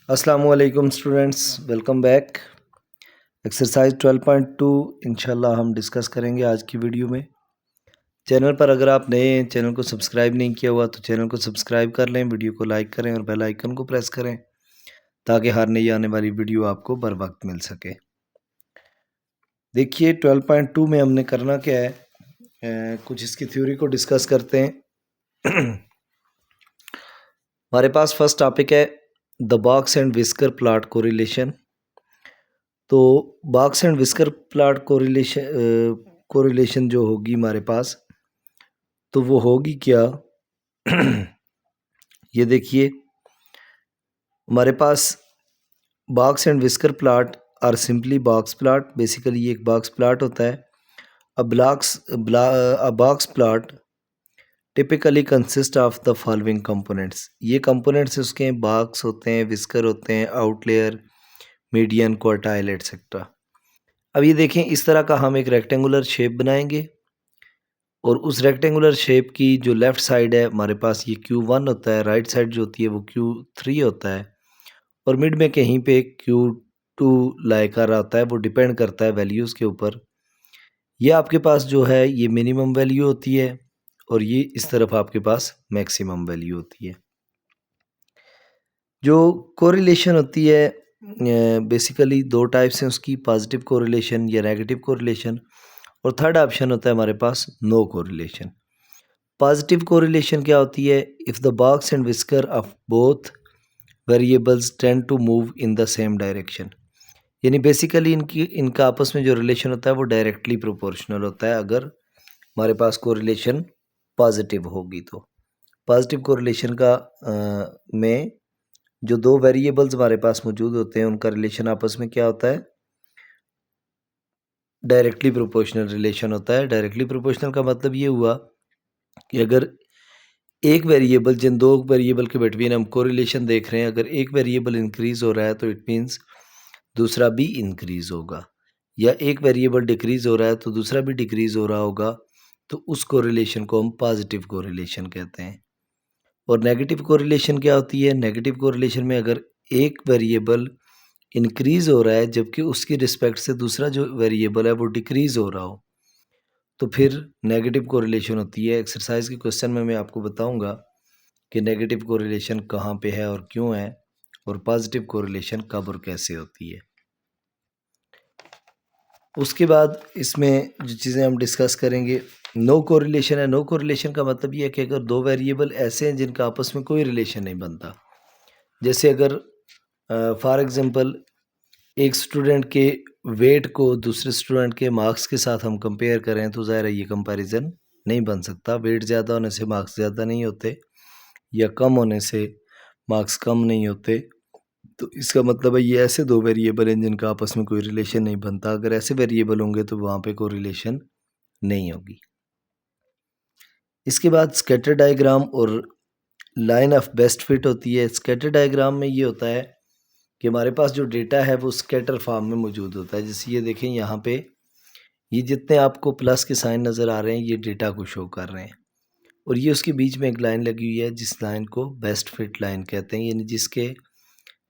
अस्सलामुअलैकुम students, welcome back. Exercise 12.2 इंशाल्लाह हम डिस्कस करेंगे आज की वीडियो में। चैनल पर अगर आप नए हैं, चैनल को सब्सक्राइब नहीं किया हुआ तो चैनल को सब्सक्राइब कर लें, वीडियो को लाइक करें और बेल आइकन को प्रेस करें ताकि हर नई आने वाली वीडियो आपको बर वक्त मिल सके। देखिए 12.2 में हमने करना क्या है, कुछ इसकी थ्योरी को डिस्कस करते हैं। हमारे पास फर्स्ट टॉपिक है the box and whisker plot correlation. तो box and whisker plot correlation जो होगी हमारे पास, तो वो होगी क्या? ये देखिए हमारे पास box and whisker plot or simply box plot. Basically ये एक बॉक्स प्लॉट होता है। A box plot typically consist of the following components. ये कंपोनेंट्स उसके बॉक्स होते हैं, विस्कर होते हैं, आउटलेयर, मीडियन, क्वार्टाइल एटसेट्रा। अब ये देखें, इस तरह का हम एक रेक्टेंगुलर शेप बनाएंगे और उस रेक्टेंगुलर शेप की जो लेफ़्ट साइड है हमारे पास ये Q1 होता है, राइट साइड जो होती है वो Q3 होता है और मिड में कहीं पे Q2 लाई कर रहा होता है। वो डिपेंड करता है वैल्यूज़ के ऊपर। ये आपके पास जो है ये मिनिमम वैल्यू होती है और ये इस तरफ आपके पास मैक्सिमम वैल्यू होती है। जो कोरिलेशन होती है बेसिकली दो टाइप्स हैं उसकी, पॉजिटिव कोरिलेशन या नेगेटिव कोरिलेशन, और थर्ड ऑप्शन होता है हमारे पास नो कोरिलेशन। पॉजिटिव कोरिलेशन क्या होती है? If the box and whisker of both variables tend to move in the same direction. यानी बेसिकली इनका आपस में जो रिलेशन होता है वो डायरेक्टली प्रोपोर्शनल होता है अगर हमारे पास कोरिलेशन पॉजिटिव होगी तो। पॉजिटिव कोरिलेशन का में जो दो वेरिएबल्स हमारे पास मौजूद होते हैं उनका रिलेशन आपस में क्या होता है? डायरेक्टली प्रोपोर्शनल रिलेशन होता है। डायरेक्टली प्रोपोर्शनल का मतलब ये हुआ कि अगर एक वेरिएबल, जिन दो वेरिएबल के बिटवीन हम कोरिलेशन देख रहे हैं, अगर एक वेरिएबल इंक्रीज हो रहा है तो इट मीन्स दूसरा भी इंक्रीज होगा, या एक वेरिएबल डिक्रीज हो रहा है तो दूसरा भी डिक्रीज हो रहा होगा, तो उस कोरिलेशन को हम पॉजिटिव कोरिलेशन कहते हैं। और नेगेटिव कोरिलेशन क्या होती है? नेगेटिव कोरिलेशन में अगर एक वेरिएबल इंक्रीज हो रहा है जबकि उसकी रिस्पेक्ट से दूसरा जो वेरिएबल है वो डिक्रीज हो रहा हो, तो फिर नेगेटिव कोरिलेशन होती है। एक्सरसाइज के क्वेश्चन में मैं आपको बताऊंगा कि नेगेटिव कोरिलेशन कहाँ पे है और क्यों है, और पॉजिटिव कोरिलेशन कब और कैसे होती है। उसके बाद इसमें जो चीज़ें हम डिस्कस करेंगे, नो कोरिलेशन है। नो कोरिलेशन का मतलब ये है कि अगर दो वेरिएबल ऐसे हैं जिनका आपस में कोई रिलेशन नहीं बनता, जैसे अगर फॉर एग्जांपल एक स्टूडेंट के वेट को दूसरे स्टूडेंट के मार्क्स के साथ हम कंपेयर करें तो ज़ाहिर है ये कंपैरिजन नहीं बन सकता। वेट ज़्यादा होने से मार्क्स ज़्यादा नहीं होते या कम होने से मार्क्स कम नहीं होते। तो इसका मतलब है ये ऐसे दो वेरिएबल हैं जिनका आपस में कोई रिलेशन नहीं बनता। अगर ऐसे वेरिएबल होंगे तो वहाँ पे कोई रिलेशन नहीं होगी। इसके बाद स्कैटर डायग्राम और लाइन ऑफ बेस्ट फिट होती है। स्कैटर डायग्राम में ये होता है कि हमारे पास जो डेटा है वो स्कैटर फॉर्म में मौजूद होता है। जैसे ये देखें, यहाँ पे ये जितने आपको प्लस के साइन नज़र आ रहे हैं ये डेटा को शो कर रहे हैं, और ये उसके बीच में एक लाइन लगी हुई है जिस लाइन को बेस्ट फिट लाइन कहते हैं, यानी जिसके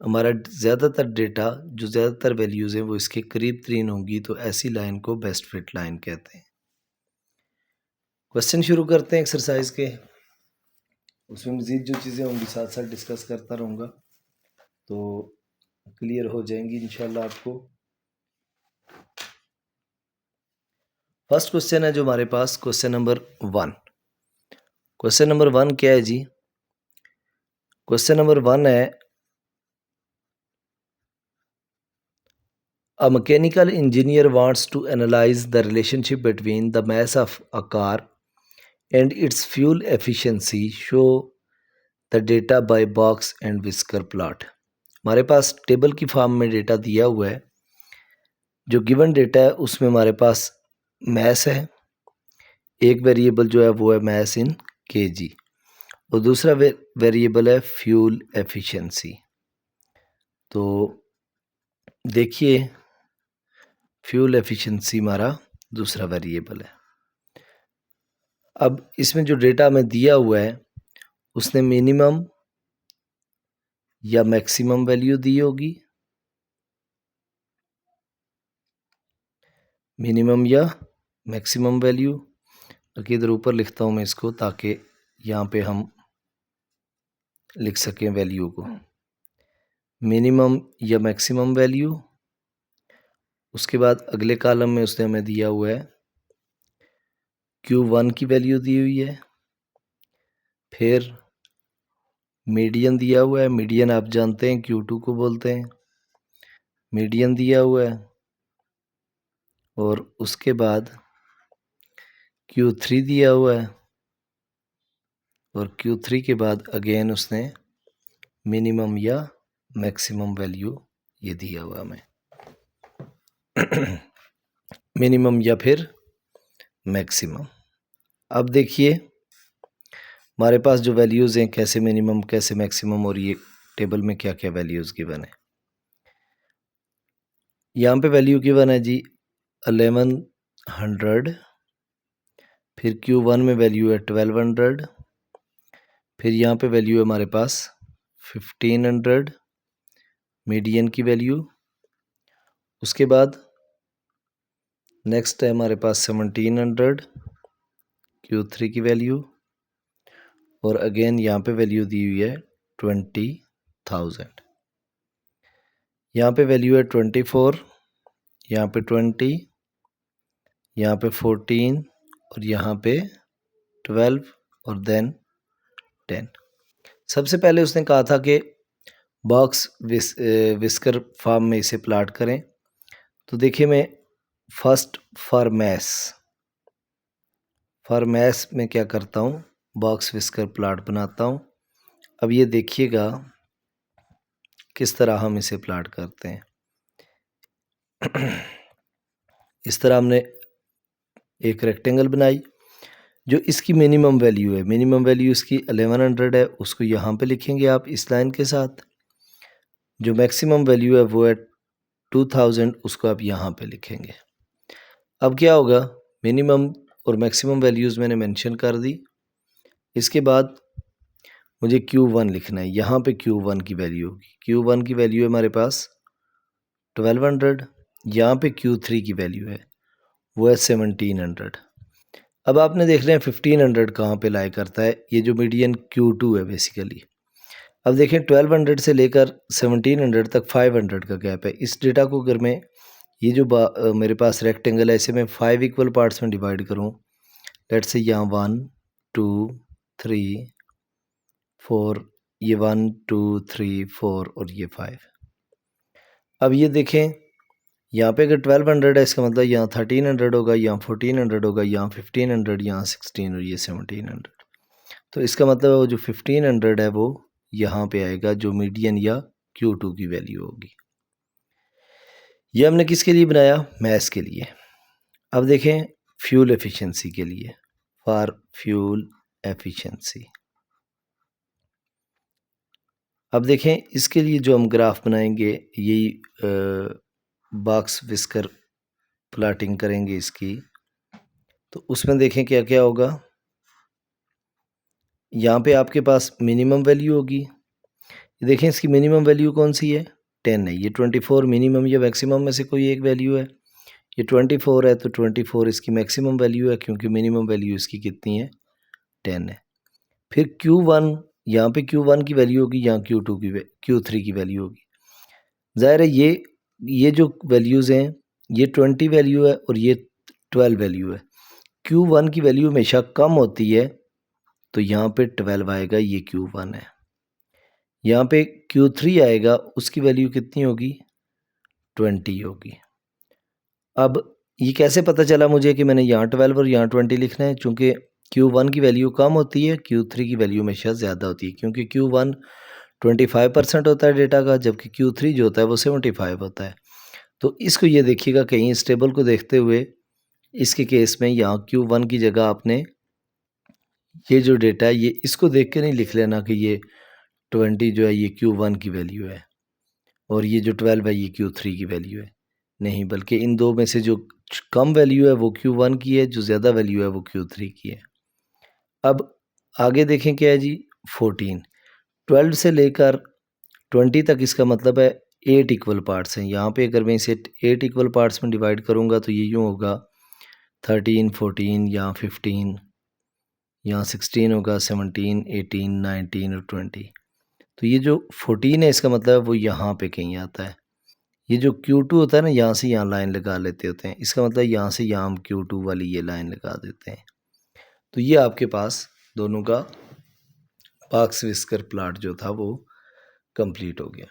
हमारा ज़्यादातर डेटा, जो ज़्यादातर वैल्यूज़ हैं वो इसके करीब तरीन होंगी, तो ऐसी लाइन को बेस्ट फिट लाइन कहते हैं। क्वेश्चन शुरू करते हैं एक्सरसाइज के। उसमें मज़ीद जो चीज़ें होंगी साथ साथ डिस्कस करता रहूँगा तो क्लियर हो जाएंगी इंशाल्लाह आपको। फर्स्ट क्वेश्चन है जो हमारे पास, क्वेश्चन नंबर 1। क्वेश्चन नंबर 1 क्या है जी? क्वेश्चन नंबर 1 है, a mechanical engineer wants to analyze the relationship between the mass of a car and its fuel efficiency. Show the data by box and whisker plot. हमारे पास table की form में data दिया हुआ है। जो given data है उसमें हमारे पास मैस है, एक वेरिएबल जो है वो है मैस इन केजी, और दूसरा वेरिएबल है फ्यूल एफिशिएंसी। तो देखिए फ्यूल एफिशिएंसी हमारा दूसरा वेरिएबल है। अब इसमें जो डेटा हमें दिया हुआ है उसने मिनिमम या मैक्सिमम वैल्यू दी होगी, मिनिमम या मैक्सिमम वैल्यू। बाकी इधर ऊपर लिखता हूँ मैं इसको ताकि यहाँ पे हम लिख सकें वैल्यू को, मिनिमम या मैक्सिमम वैल्यू। उसके बाद अगले कॉलम में उसने हमें दिया हुआ है Q1 की वैल्यू दी हुई है, फिर मीडियन दिया हुआ है, मीडियन आप जानते हैं Q2 को बोलते हैं, मीडियन दिया हुआ है। और उसके बाद Q3 दिया हुआ है, और Q3 के बाद अगेन उसने मिनिमम या मैक्सिमम वैल्यू ये दिया हुआ हमें मिनिमम या फिर मैक्सिमम। अब देखिए हमारे पास जो वैल्यूज़ हैं, कैसे मिनिमम कैसे मैक्सिमम, और ये टेबल में क्या क्या वैल्यूज़ गिवन है। यहाँ पे वैल्यू गिवन है जी 1100, फिर Q1 में वैल्यू है 1200, फिर यहाँ पे वैल्यू है हमारे पास 1500 मीडियन की वैल्यू। उसके बाद नेक्स्ट है हमारे पास 1700 Q3 की वैल्यू, और अगेन यहाँ पे वैल्यू दी हुई है 20,000। यहाँ पे वैल्यू है 24, यहाँ पे 20, यहाँ पे 14, और यहाँ पे 12, और देन 10। सबसे पहले उसने कहा था कि बॉक्स विस्कर फॉर्म में इसे प्लाट करें। तो देखिए मैं फर्स्ट फॉर मैथ्स में क्या करता हूँ, बॉक्स विस्कर प्लाट बनाता हूँ। अब ये देखिएगा किस तरह हम इसे प्लाट करते हैं। इस तरह हमने एक रेक्टेंगल बनाई, जो इसकी मिनिमम वैल्यू है, मिनिमम वैल्यू इसकी 1100 है, उसको यहाँ पे लिखेंगे आप इस लाइन के साथ। जो मैक्सिमम वैल्यू है वो है 2000, उसको आप यहाँ पे लिखेंगे। अब क्या होगा, मिनिमम और मैक्सिमम वैल्यूज़ मैंने मेंशन कर दी। इसके बाद मुझे Q1 लिखना है, यहाँ पे Q1 की वैल्यू होगी। Q1 की वैल्यू है हमारे पास 1200, यहाँ पे Q3 की वैल्यू है वो है 1700। अब आपने देख लिया 1500 कहाँ पे लाई करता है, ये जो मीडियन Q2 है बेसिकली। अब देखें 1200 से लेकर 1700 तक 500 का गैप है। इस डेटा को अगर मैं ये जो मेरे पास रेक्टेंगल है इसे मैं 5 इक्वल पार्ट्स में डिवाइड करूँ, लेट्स से यहाँ 1 2 3 4, ये 1 2 3 4 और ये 5। अब ये देखें यहाँ पे अगर 1200 है, इसका मतलब यहाँ 1300 होगा, यहाँ 1400 होगा, यहाँ 1500, यहाँ 16 और ये 1700। तो इसका मतलब वो जो 1500 है वो यहाँ पे आएगा, जो मीडियन या Q2 की वैल्यू होगी। ये हमने किसके लिए बनाया, मैथ्स के लिए। अब देखें फ्यूल एफिशिएंसी के लिए, फॉर फ्यूल एफिशिएंसी। अब देखें इसके लिए जो हम ग्राफ बनाएंगे, यही बॉक्स विस्कर प्लाटिंग करेंगे इसकी। तो उसमें देखें क्या क्या होगा। यहाँ पे आपके पास मिनिमम वैल्यू होगी, देखें इसकी मिनिमम वैल्यू कौन सी है, 10 है। ये 24 मिनिमम या मैक्सिमम में से कोई एक वैल्यू है। ये 24 है तो 24 इसकी मैक्सिमम वैल्यू है, क्योंकि मिनिमम वैल्यू इसकी कितनी है, 10 है। फिर Q1, यहाँ पे Q1 की वैल्यू होगी, यहाँ Q3 की वैल्यू होगी। ज़ाहिर है ये जो वैल्यूज़ हैं, ये 20 वैल्यू है और ये 12 वैल्यू है। Q1 की वैल्यू हमेशा कम होती है, तो यहाँ पे 12 आएगा, ये Q1 है। यहाँ पे Q3 आएगा, उसकी वैल्यू कितनी होगी, 20 होगी। अब ये कैसे पता चला मुझे कि मैंने यहाँ 12 और यहाँ 20 लिखना है, चूँकि Q1 की वैल्यू कम होती है, Q3 की वैल्यू हमेशा ज़्यादा होती है, क्योंकि Q1 25% होता है डेटा का, जबकि Q3 जो होता है वो 75 होता है। तो इसको ये देखिएगा, कहीं इस टेबल को देखते हुए इसके केस में यहाँ Q1 की जगह आपने ये जो डेटा है ये इसको देख के नहीं लिख लेना कि ये 20 जो है ये Q1 की वैल्यू है और ये जो 12 है ये Q3 की वैल्यू है। नहीं, बल्कि इन दो में से जो कम वैल्यू है वो Q1 की है, जो ज़्यादा वैल्यू है वो Q3 की है। अब आगे देखें क्या है जी, 14, 12 से लेकर 20 तक इसका मतलब है 8 इक्वल पार्ट्स हैं। यहाँ पे अगर मैं इसे 8 इक्वल पार्ट्स में डिवाइड करूँगा तो ये यूँ होगा 13, 14, यहाँ 15, यहाँ 16 होगा, 17, 18, 19 और 20। तो ये जो 14 है इसका मतलब है वो यहाँ पे कहीं आता है। ये जो Q2 होता है ना, यहाँ से यहाँ लाइन लगा लेते होते हैं, इसका मतलब यहाँ से यहाँ हम Q2 वाली ये लाइन लगा देते हैं। तो ये आपके पास दोनों का पार्क्स विस्कर प्लाट जो था वो कंप्लीट हो गया।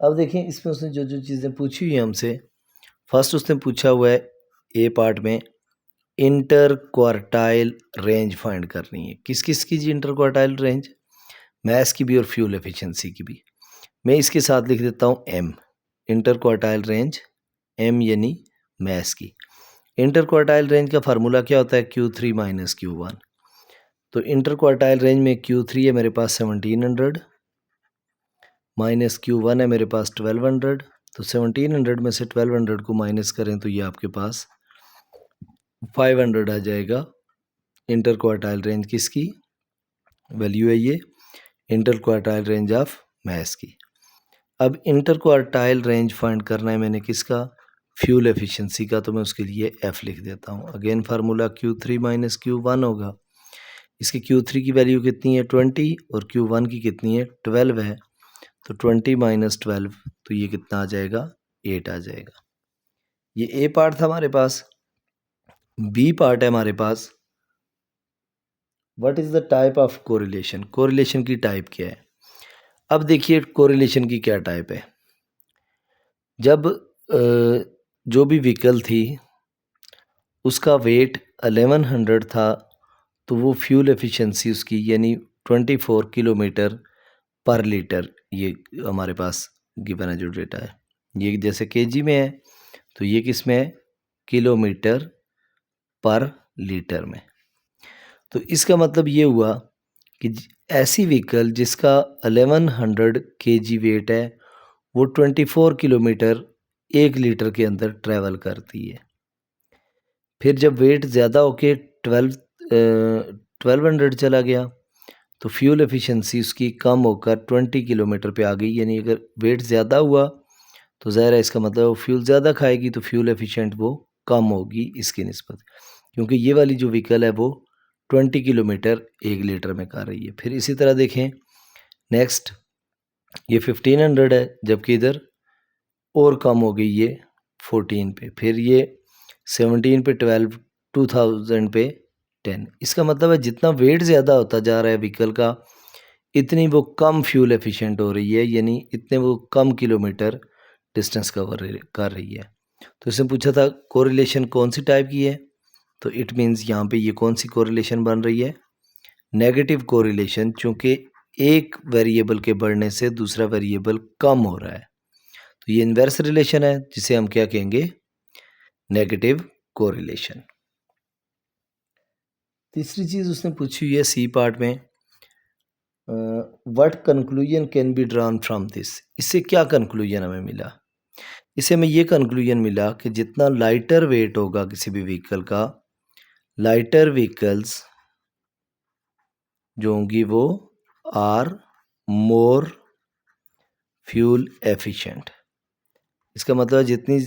अब देखें इसमें उसने जो जो चीज़ें पूछी हुई हैं हमसे, फर्स्ट उसने पूछा हुआ है ए पार्ट में इंटर क्वार्टाइल रेंज फाइंड करनी है। किस किस की जी इंटर क्वार्टाइल रेंज? मैथ्स की भी और फ्यूल एफिशिएंसी की भी। मैं इसके साथ लिख देता हूँ M, interquartile range M यानी मैथ्स की। इंटर क्वार्टाइल रेंज का फार्मूला क्या होता है? Q3 minus Q1। तो इंटर क्वार्टाइल रेंज में Q3 है मेरे पास 1700 माइनस Q1 है मेरे पास 1200। तो 1700 में से 1200 को माइनस करें तो ये आपके पास 500 आ जाएगा। इंटर क्वार्टाइल रेंज किसकी वैल्यू है? ये inter quartile range of maths की। अब इंटर क्वार्टाइल रेंज फाइंड करना है मैंने किसका? फ्यूल एफिशिएंसी का। तो मैं उसके लिए F लिख देता हूँ। Again formula Q3 minus Q1 होगा। इसकी Q3 की वैल्यू कितनी है? 20 और Q1 की कितनी है? 12 है। तो 20 माइनस 12 तो ये कितना आ जाएगा? 8 आ जाएगा। ये ए पार्ट था हमारे पास। बी पार्ट है हमारे पास what is the type of correlation. Correlation की टाइप क्या है? अब देखिए कोरिलेशन की क्या टाइप है। जब जो भी व्हीकल थी उसका वेट 1100 था तो वो फ्यूल एफिशिएंसी उसकी यानी 24 किलोमीटर पर लीटर, ये हमारे पास गिवन है जो डेटा है। ये जैसे केजी में है तो ये किस में है? किलोमीटर पर लीटर में। तो इसका मतलब ये हुआ कि ऐसी व्हीकल जिसका 1100 केजी वेट है वो 24 किलोमीटर 1 लीटर के अंदर ट्रैवल करती है। फिर जब वेट ज़्यादा होके 1200 चला गया तो फ्यूल एफिशिएंसी उसकी कम होकर 20 किलोमीटर पे आ गई। यानी अगर वेट ज़्यादा हुआ तो ज़ाहिर है इसका मतलब वो फ्यूल ज़्यादा खाएगी तो फ्यूल एफिशिएंट वो कम होगी इसकी निस्बत, क्योंकि ये वाली जो व्हीकल है वो 20 किलोमीटर 1 लीटर में कर रही है। फिर इसी तरह देखें नेक्स्ट ये 1500 है जबकि इधर और कम हो गई ये 14 पे। फिर ये 17 पे 12, 2000 पे 10। इसका मतलब है जितना वेट ज़्यादा होता जा रहा है व्हीकल का इतनी वो कम फ्यूल एफिशिएंट हो रही है, यानी इतने वो कम किलोमीटर डिस्टेंस कवर कर रही है। तो इसने पूछा था कोरिलेशन कौन सी टाइप की है, तो इट मीन्स यहाँ पे ये कौन सी कोरिलेशन बन रही है? नेगेटिव कोरिलेशन, चूँकि एक वेरिएबल के बढ़ने से दूसरा वेरिएबल कम हो रहा है तो ये इन्वर्स रिलेशन है जिसे हम क्या कहेंगे? Negative correlation. तीसरी चीज़ उसने पूछी हुई है सी पार्ट में what conclusion can be drawn from this. इससे क्या कंक्लूजन हमें मिला? इससे हमें ये कंक्लूजन मिला कि जितना लाइटर वेट होगा किसी भी व्हीकल का, लाइटर व्हीकल्स जो होंगी वो आर मोर फ्यूल एफिशिएंट। इसका मतलब है जितनी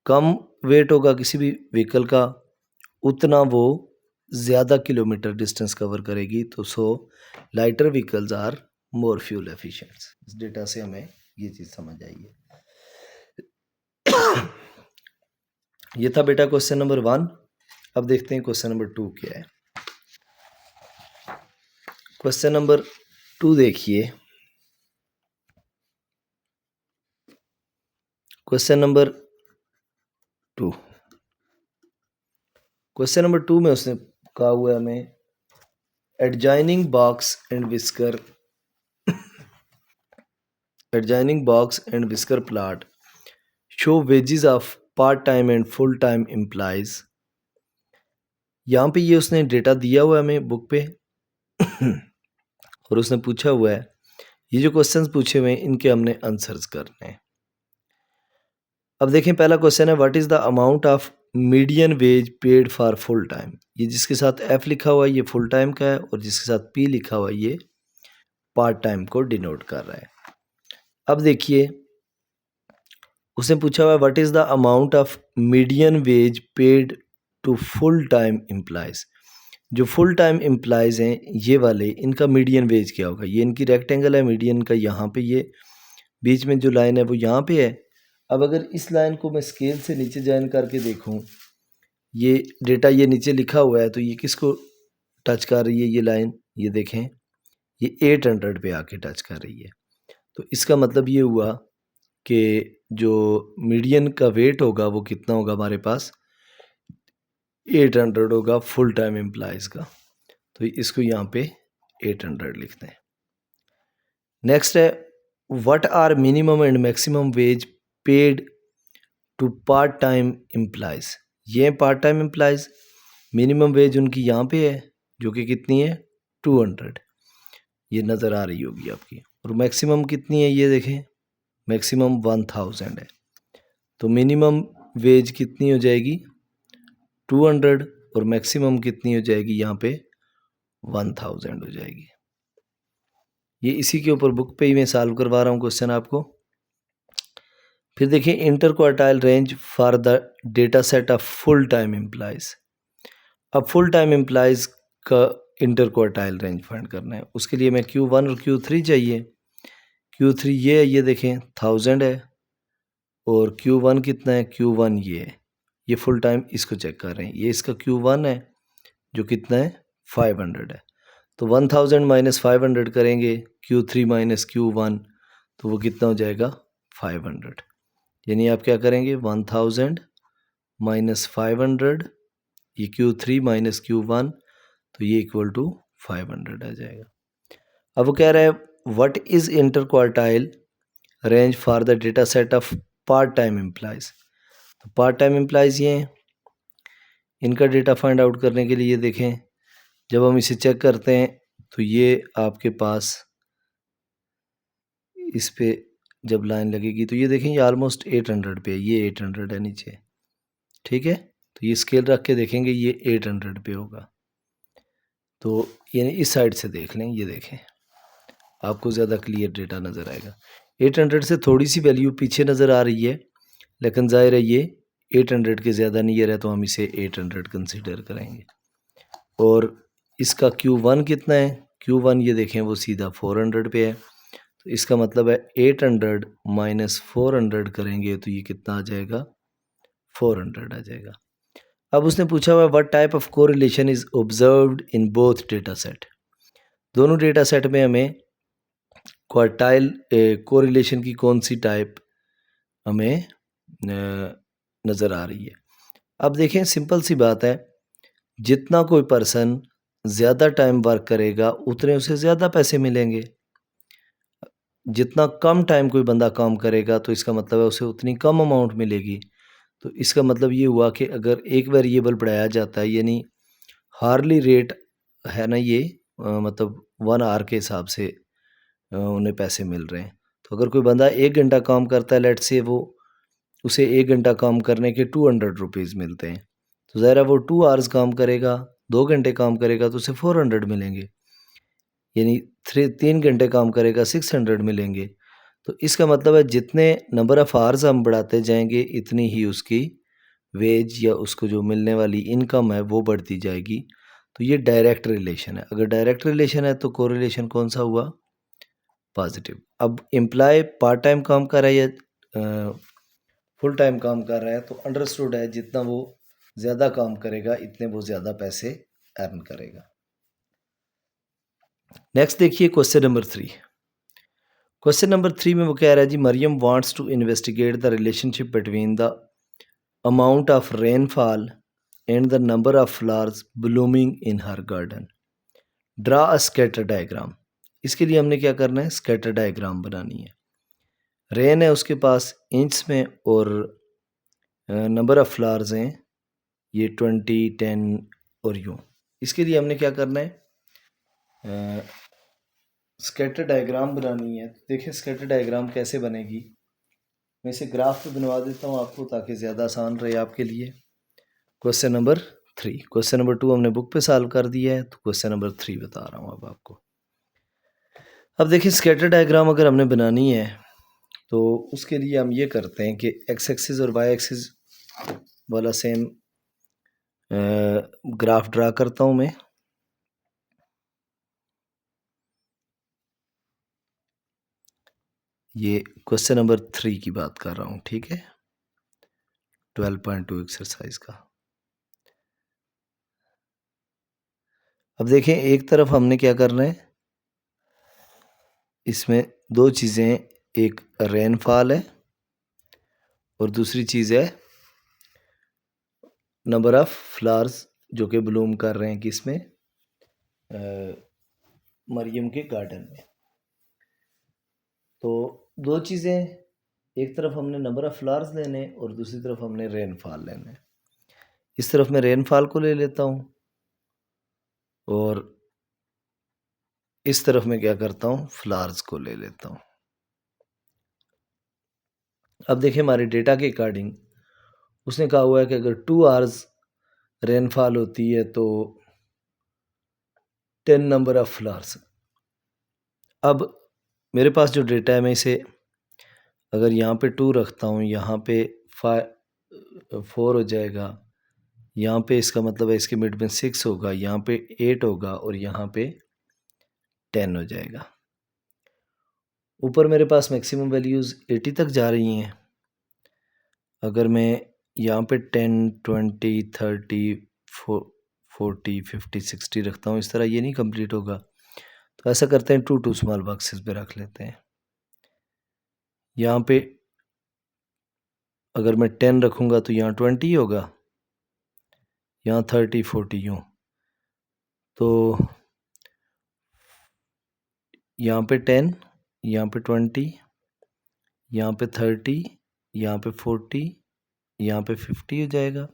कम वेट होगा किसी भी व्हीकल का उतना वो ज़्यादा किलोमीटर डिस्टेंस कवर करेगी। तो so lighter vehicles are more fuel efficient. इस डेटा से हमें ये चीज़ समझ आई है। ये था बेटा क्वेश्चन नंबर 1। अब देखते हैं क्वेश्चन नंबर 2 क्या है। क्वेश्चन नंबर 2 देखिए। क्वेश्चन नंबर 2 में उसने कहा हुआ है हमें adjoining box and whisker plot show wages of part time and full time employees। यहाँ पे ये उसने डेटा दिया हुआ है हमें बुक पे और उसने पूछा हुआ है ये जो क्वेश्चंस पूछे हुए हैं इनके हमने आंसर्स करने हैं। अब देखें पहला क्वेश्चन है what is the amount of median wage paid for full time. ये जिसके साथ F लिखा हुआ है ये फुल टाइम का है और जिसके साथ P लिखा हुआ है ये पार्ट टाइम को डिनोट कर रहा है। अब देखिए उसने पूछा हुआ what is the amount of median wage paid to full time employees. जो फुल टाइम एम्प्लॉयज़ हैं ये वाले, इनका मीडियन वेज क्या होगा। ये इनकी रेक्टेंगल है, मीडियन का यहाँ पे ये बीच में जो लाइन है वो यहाँ पे है। अब अगर इस लाइन को मैं स्केल से नीचे ज्वाइन करके देखूँ, ये डेटा ये नीचे लिखा हुआ है, तो ये किसको टच कर रही है ये लाइन, ये देखें ये 800 पे आके टच कर रही है। तो इसका मतलब ये हुआ कि जो मीडियन का वेट होगा वो कितना होगा हमारे पास, 800 होगा फुल टाइम एम्प्लॉयज़ का। तो इसको यहाँ पे 800 लिखते हैं। नेक्स्ट है what are minimum and maximum wage paid to part time employees. ये part time employees, minimum wage उनकी यहाँ पे है जो कि कितनी है 200, ये नज़र आ रही होगी आपकी। और मैक्सिमम कितनी है ये देखें, मैक्सिमम 1000 है। तो मिनिमम वेज कितनी हो जाएगी 200 और मैक्सिमम कितनी हो जाएगी यहाँ पे 1000 हो जाएगी। ये इसी के ऊपर बुक पे ही मैं सॉल्व करवा रहा हूँ क्वेश्चन आपको। फिर देखिए inter quartile range for the data set of full time employees. अब फुल टाइम एम्प्लॉयज़ का इंटर क्वार्टाइल रेंज फाइंड करना है, उसके लिए मैं Q1 और Q3 चाहिए। Q3 ये है, ये देखें 1000 है, और Q1 कितना है, Q1 ये है, ये फुल टाइम इसको चेक कर रहे हैं, ये इसका Q1 है जो कितना है 500 है। तो 1000 माइनस 500 करेंगे, Q3 माइनस Q1, तो वो कितना हो जाएगा 500। यानी आप क्या करेंगे 1000 माइनस 500, ये Q3 माइनस Q1, तो ये इक्वल टू 500 आ जाएगा। अब वो कह रहा है what is inter quartile range for the data set of part time employees. तो पार्ट टाइम एम्प्लॉयज़ ये हैं, इनका डेटा फाइंड आउट करने के लिए देखें जब हम इसे चेक करते हैं तो ये आपके पास इस पे जब लाइन लगेगी तो ये देखें ये ऑलमोस्ट 800 पे है, ये 800 है नीचे, ठीक है। तो ये स्केल रख के देखेंगे ये 800 पे होगा। तो यानी इस साइड से देख लें, ये देखें आपको ज़्यादा क्लियर डेटा नज़र आएगा। 800 से थोड़ी सी वैल्यू पीछे नज़र आ रही है, लेकिन ज़ाहिर है ये 800 के ज़्यादा नियर है, तो हम इसे 800 कंसीडर करेंगे। और इसका Q1 कितना है, Q1 ये देखें वो सीधा 400 पे है, तो इसका मतलब है 800 माइनस 400 करेंगे तो ये कितना आ जाएगा 400 आ जाएगा। अब उसने पूछा हुआ what type of correlation is observed in both data set. दोनों डेटा सेट में हमें क्वार्टाइल कोरिलेशन की कौन सी टाइप हमें नज़र आ रही है। अब देखें सिंपल सी बात है, जितना कोई पर्सन ज़्यादा टाइम वर्क करेगा उतने उसे ज़्यादा पैसे मिलेंगे। जितना कम टाइम कोई बंदा काम करेगा तो इसका मतलब है उसे उतनी कम अमाउंट मिलेगी। तो इसका मतलब ये हुआ कि अगर एक वेरिएबल बढ़ाया जाता है, यानी हार्ली रेट है ना ये, मतलब 1 आवर के हिसाब से उन्हें पैसे मिल रहे हैं। तो अगर कोई बंदा 1 घंटा काम करता है, लेट्स से वो उसे 1 घंटा काम करने के 200 रुपीज़ मिलते हैं, तो ज़ाहिर है वो 2 आवर्स काम करेगा, 2 घंटे काम करेगा तो उसे 400 मिलेंगे, यानी 3 घंटे काम करेगा 600 मिलेंगे। तो इसका मतलब है जितने नंबर ऑफ़ आवर्स हम बढ़ाते जाएंगे इतनी ही उसकी वेज या उसको जो मिलने वाली इनकम है वो बढ़ती जाएगी। तो ये डायरेक्ट रिलेशन है। अगर डायरेक्ट रिलेशन है तो कोरिलेशन कौन सा हुआ, पॉजिटिव। अब एम्प्लॉय पार्ट टाइम काम कर रहा है या फुल टाइम काम कर रहा है, तो अंडरस्टूड है जितना वो ज़्यादा काम करेगा इतने वो ज़्यादा पैसे अर्न करेगा। नेक्स्ट देखिए क्वेश्चन नंबर 3। क्वेश्चन नंबर 3 में वो कह रहा है जी Mariam wants to investigate the relationship between the amount of rainfall and the number of flowers blooming in her garden. Draw a scatter diagram. इसके लिए हमने क्या करना है, स्कैटर डायग्राम बनानी है। रेन है उसके पास इंच में और नंबर ऑफ़ फ्लावर्स हैं ये 20, 10 और यूँ। इसके लिए हमने क्या करना है, स्कैटर डायग्राम बनानी है। तो देखिए स्कैटर डायग्राम कैसे बनेगी, मैं इसे ग्राफ पे बनवा देता हूँ आपको ताकि ज़्यादा आसान रहे आपके लिए। क्वेश्चन नंबर 3, क्वेश्चन नंबर 2 हमने बुक पे सॉल्व कर दिया है, तो क्वेश्चन नंबर 3 बता रहा हूँ अब आपको। अब देखिए स्कैटर डायग्राम अगर हमने बनानी है तो उसके लिए हम ये करते हैं कि एक्स एक्सिस और वाई एक्सिस वाला सेम ग्राफ ड्रा करता हूँ मैं। ये क्वेश्चन नंबर 3 की बात कर रहा हूँ, ठीक है, 12.2 एक्सरसाइज का। अब देखें, एक तरफ हमने क्या करना है, इसमें दो चीज़ें, एक रेनफॉल है और दूसरी चीज़ है नंबर ऑफ फ्लावर्स जो कि ब्लूम कर रहे हैं किसमें, मरियम के गार्डन में। तो दो चीज़ें, एक तरफ हमने नंबर ऑफ फ्लावर्स लेने और दूसरी तरफ हमने रेनफॉल लेना है। इस तरफ मैं रेनफॉल को ले लेता हूँ और इस तरफ मैं क्या करता हूँ, फ्लावर्स को ले लेता हूँ। अब देखिए, हमारे डेटा के अकॉर्डिंग उसने कहा हुआ है कि अगर 2 आवर्स रेनफॉल होती है तो 10 नंबर ऑफ फ्लावर्स। अब मेरे पास जो डेटा है, मैं इसे अगर यहाँ पे 2 रखता हूँ, यहाँ पे 4 हो जाएगा, यहाँ पे इसका मतलब है इसके मिड में 6 होगा, यहाँ पे 8 होगा और यहाँ पे 10 हो जाएगा। ऊपर मेरे पास मैक्सिमम वैल्यूज़ 80 तक जा रही हैं। अगर मैं यहाँ पे 10, 20, 30, 40, 50, 60 रखता हूँ, इस तरह ये नहीं कंप्लीट होगा। तो ऐसा करते हैं, 2 स्मॉल बॉक्सेस पे रख लेते हैं। यहाँ पे अगर मैं 10 रखूँगा तो यहाँ 20 होगा, यहाँ 30, 40 यूँ। तो यहाँ पे 10, यहाँ पे 20, यहाँ पे 30, यहाँ पे 40, यहाँ पे 50 हो जाएगा,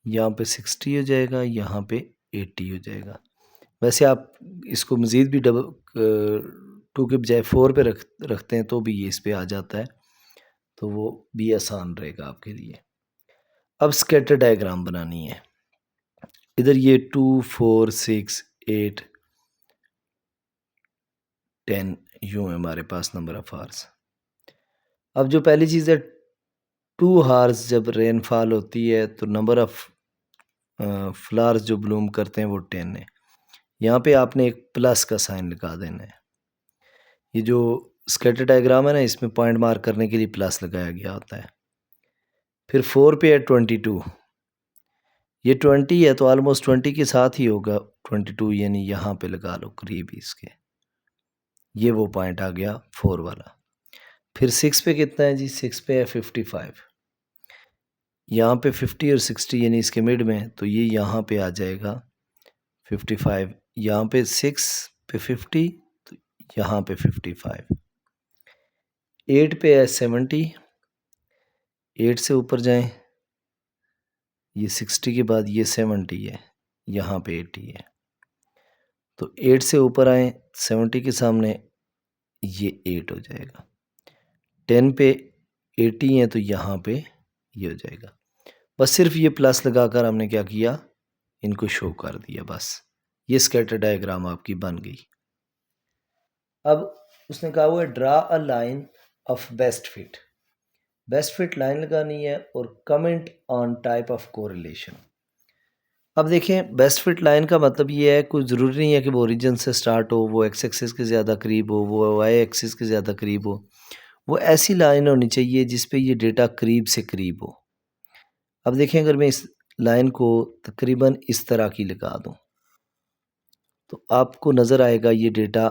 यहाँ पे 60 हो जाएगा, यहाँ पे 80 हो जाएगा। वैसे आप इसको मज़ीद भी 2 के बजाय 4 पे रखते हैं तो भी ये इस पे आ जाता है, तो वो भी आसान रहेगा आपके लिए। अब स्कैटर डायग्राम बनानी है। इधर ये 2, 4, 6, 8, 10 यूँ है हमारे पास नंबर ऑफ आवर्स। अब जो पहली चीज़ है, 2 आवर्स जब रेनफॉल होती है तो नंबर ऑफ फ्लावर्स जो ब्लूम करते हैं वो 10 है। यहाँ पे आपने एक प्लस का साइन लगा देना है। ये जो स्कैटर डायग्राम है ना, इसमें पॉइंट मार्क करने के लिए प्लस लगाया गया होता है। फिर 4 पे है 22, ये 20 है तो ऑलमोस्ट 20 के साथ ही होगा 22, यानी यहाँ पे लगा लो करीब ही इसके, ये वो पॉइंट आ गया 4 वाला। फिर 6 पे कितना है जी, 6 पे है 55, यहाँ पे 50 और 60 यानी इसके मिड में, तो ये यहाँ पे आ जाएगा 55, यहाँ पे 6 पे 50 तो यहाँ पे 55। 8 पे है 70, 8 से ऊपर जाएं, ये 60 के बाद ये 70 है, यहाँ पे 80 है, तो 8 से ऊपर आए, 70 के सामने ये 8 हो जाएगा। 10 पे 80 है तो यहाँ पे ये हो जाएगा। बस सिर्फ ये प्लस लगाकर हमने क्या किया, इनको शो कर दिया, बस ये स्कैटर डायग्राम आपकी बन गई। अब उसने कहा हुआ है draw a line of best fit. Best fit line लगानी है और comment on type of correlation. अब देखें, बेस्ट फिट लाइन का मतलब ये है, कोई ज़रूरी नहीं है कि वो ओरिजिन से स्टार्ट हो, वो एक्स एक्सिस के ज़्यादा करीब हो, वो वाई एक्सिस के ज़्यादा करीब हो। वो ऐसी लाइन होनी चाहिए जिस पे ये डेटा करीब से करीब हो। अब देखें, अगर मैं इस लाइन को तकरीबन इस तरह की लगा दूं तो आपको नज़र आएगा ये डेटा,